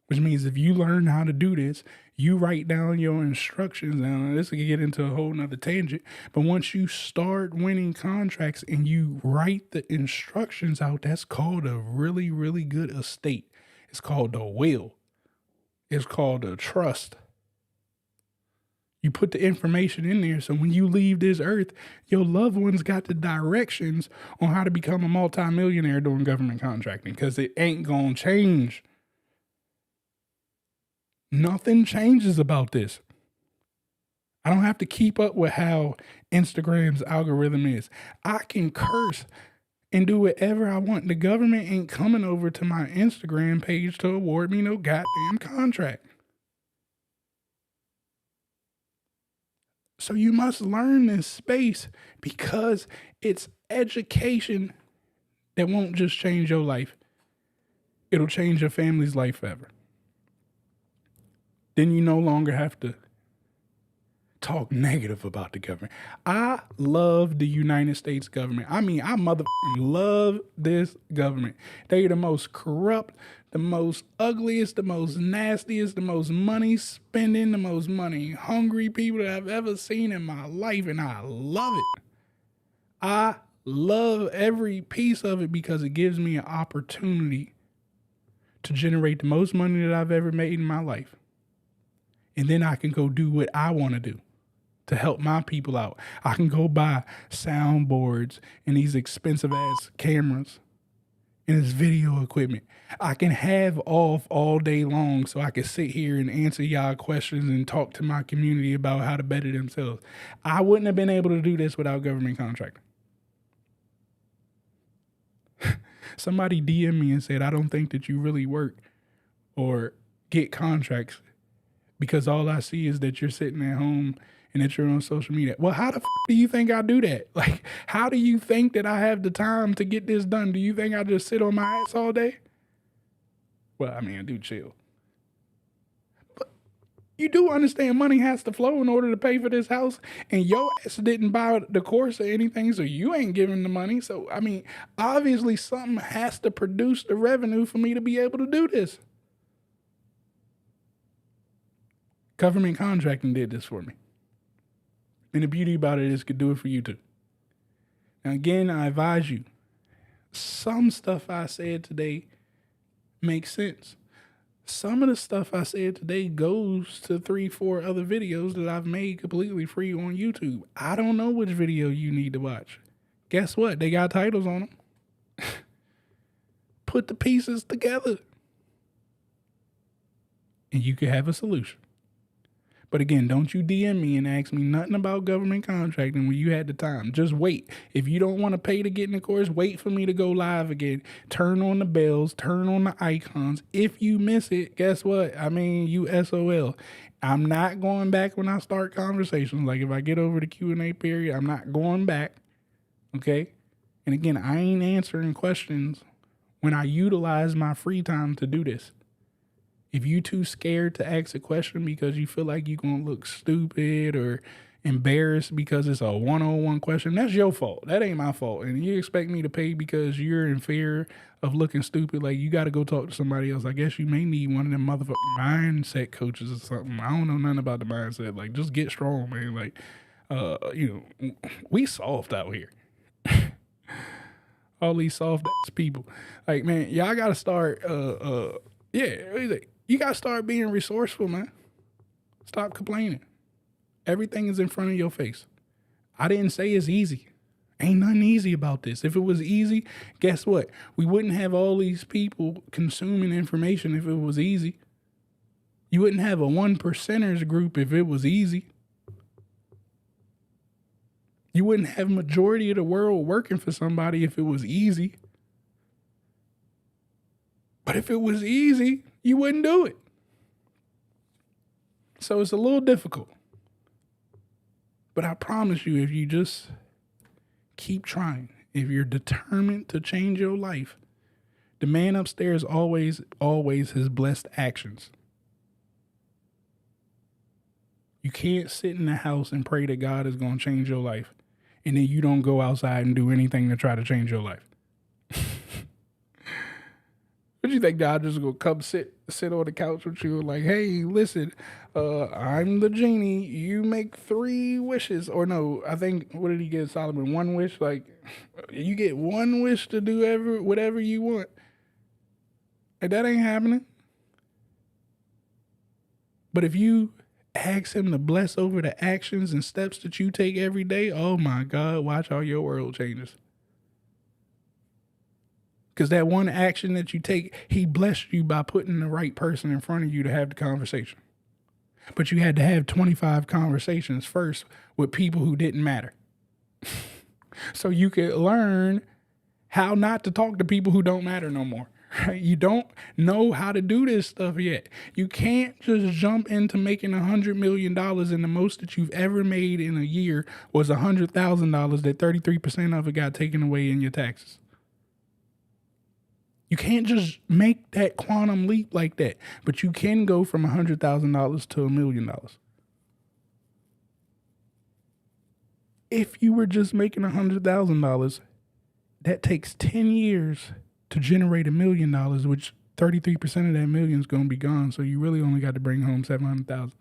Which means if you learn how to do this, you write down your instructions. And this will get into a whole nother tangent. But once you start winning contracts and you write the instructions out, that's called a really, really good estate. It's called a will. It's called a trust. You put the information in there so when you leave this earth, your loved ones got the directions on how to become a multimillionaire doing government contracting, because it ain't going to change. Nothing changes about this. I don't have to keep up with how Instagram's algorithm is. I can curse and do whatever I want. The government ain't coming over to my Instagram page to award me no goddamn contract. So you must learn this space, because it's education that won't just change your life. It'll change your family's life forever. Then you no longer have to talk negative about the government. I love the United States government. I mean, I motherfucking love this government. They're the most corrupt, the most ugliest, the most nastiest, the most money spending, the most money hungry people that I've ever seen in my life, and I love it. I love every piece of it because it gives me an opportunity to generate the most money that I've ever made in my life. And then I can go do what I want to do to help my people out. I can go buy soundboards and these expensive ass cameras and this video equipment. I can have off all day long so I can sit here and answer y'all questions and talk to my community about how to better themselves. I wouldn't have been able to do this without government contracting. Somebody DM me and said, I don't think that you really work or get contracts, because all I see is that you're sitting at home and that you're on social media. Well, how the f*** do you think I do that? Like, how do you think that I have the time to get this done? Do you think I just sit on my ass all day? Well, I mean, I do chill. But you do understand money has to flow in order to pay for this house, and your ass didn't buy the course or anything, so you ain't giving the money. So, I mean, obviously something has to produce the revenue for me to be able to do this. Government contracting did this for me. And the beauty about it is it could do it for you too. Now, again, I advise you, some stuff I said today makes sense. Some of the stuff I said today goes to 3-4 other videos that I've made completely free on YouTube. I don't know which video you need to watch. Guess what? They got titles on them. Put the pieces together and you could have a solution. But again, don't you DM me and ask me nothing about government contracting when you had the time. Just wait. If you don't want to pay to get in the course, wait for me to go live again. Turn on the bells, turn on the icons. If you miss it, guess what? I mean, you SOL. I'm not going back when I start conversations. Like if I get over the Q&A period, I'm not going back. Okay? And again, I ain't answering questions when I utilize my free time to do this. If you too scared to ask a question because you feel like you're going to look stupid or embarrassed because it's a one-on-one question, that's your fault. That ain't my fault. And you expect me to pay because you're in fear of looking stupid, like you got to go talk to somebody else. I guess you may need one of them motherfucking mindset coaches or something. I don't know nothing about the mindset. Like, just get strong, man. Like, we soft out here. All these soft ass people. Like, man, y'all got to start, you got to start being resourceful, man. Stop complaining. Everything is in front of your face. I didn't say it's easy. Ain't nothing easy about this. If it was easy, guess what? We wouldn't have all these people consuming information if it was easy. You wouldn't have a 1%ers group if it was easy. You wouldn't have majority of the world working for somebody if it was easy. But if it was easy, you wouldn't do it. So it's a little difficult. But I promise you, if you just keep trying, if you're determined to change your life, the man upstairs always has blessed actions. You can't sit in the house and pray that God is going to change your life, and then you don't go outside and do anything to try to change your life. What you think, God just gonna come sit on the couch with you like, hey, listen, I'm the genie. You make 3 wishes. Or no, I think, what did he get Solomon? 1 wish? Like, you get 1 wish to do whatever you want. And that ain't happening. But if you ask him to bless over the actions and steps that you take every day, oh my God, watch how your world changes. Because that one action that you take, he blessed you by putting the right person in front of you to have the conversation. But you had to have 25 conversations first with people who didn't matter. So you could learn how not to talk to people who don't matter no more. Right? You don't know how to do this stuff yet. You can't just jump into making $100 million and the most that you've ever made in a year was $100,000 that 33% of it got taken away in your taxes. You can't just make that quantum leap like that, but you can go from $100,000 to $1 million. If you were just making $100,000, that takes 10 years to generate $1 million, which 33% of that million is going to be gone. So you really only got to bring home 700,000.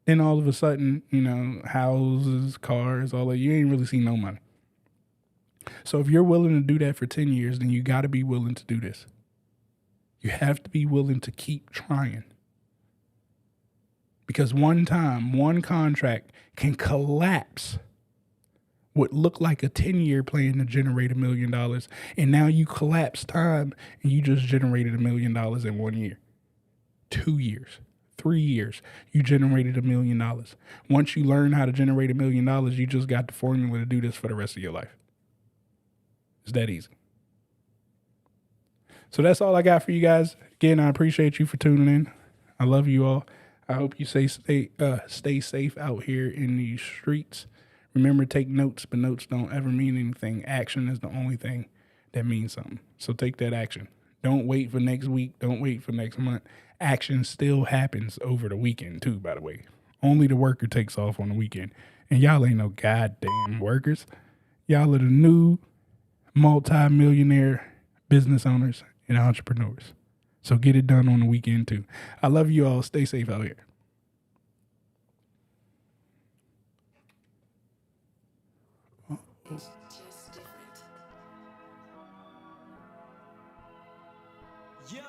Then all of a sudden, houses, cars, all that, you ain't really see no money. So if you're willing to do that for 10 years, then you got to be willing to do this. You have to be willing to keep trying. Because one time, one contract can collapse what looked like a 10-year plan to generate $1 million. And now you collapse time and you just generated $1 million in 1 year. 2 years, 3 years, you generated $1 million. Once you learn how to generate $1 million, you just got the formula to do this for the rest of your life. It's that easy. So that's all I got for you guys. Again, I appreciate you for tuning in. I love you all. I hope you stay safe out here in these streets. Remember, take notes, but notes don't ever mean anything. Action is the only thing that means something. So take that action. Don't wait for next week. Don't wait for next month. Action still happens over the weekend too, by the way. Only the worker takes off on the weekend. And y'all ain't no goddamn workers. Y'all are the new multi-millionaire business owners and entrepreneurs. So get it done on the weekend too. I love you all. Stay safe out here. It's just different. Yeah.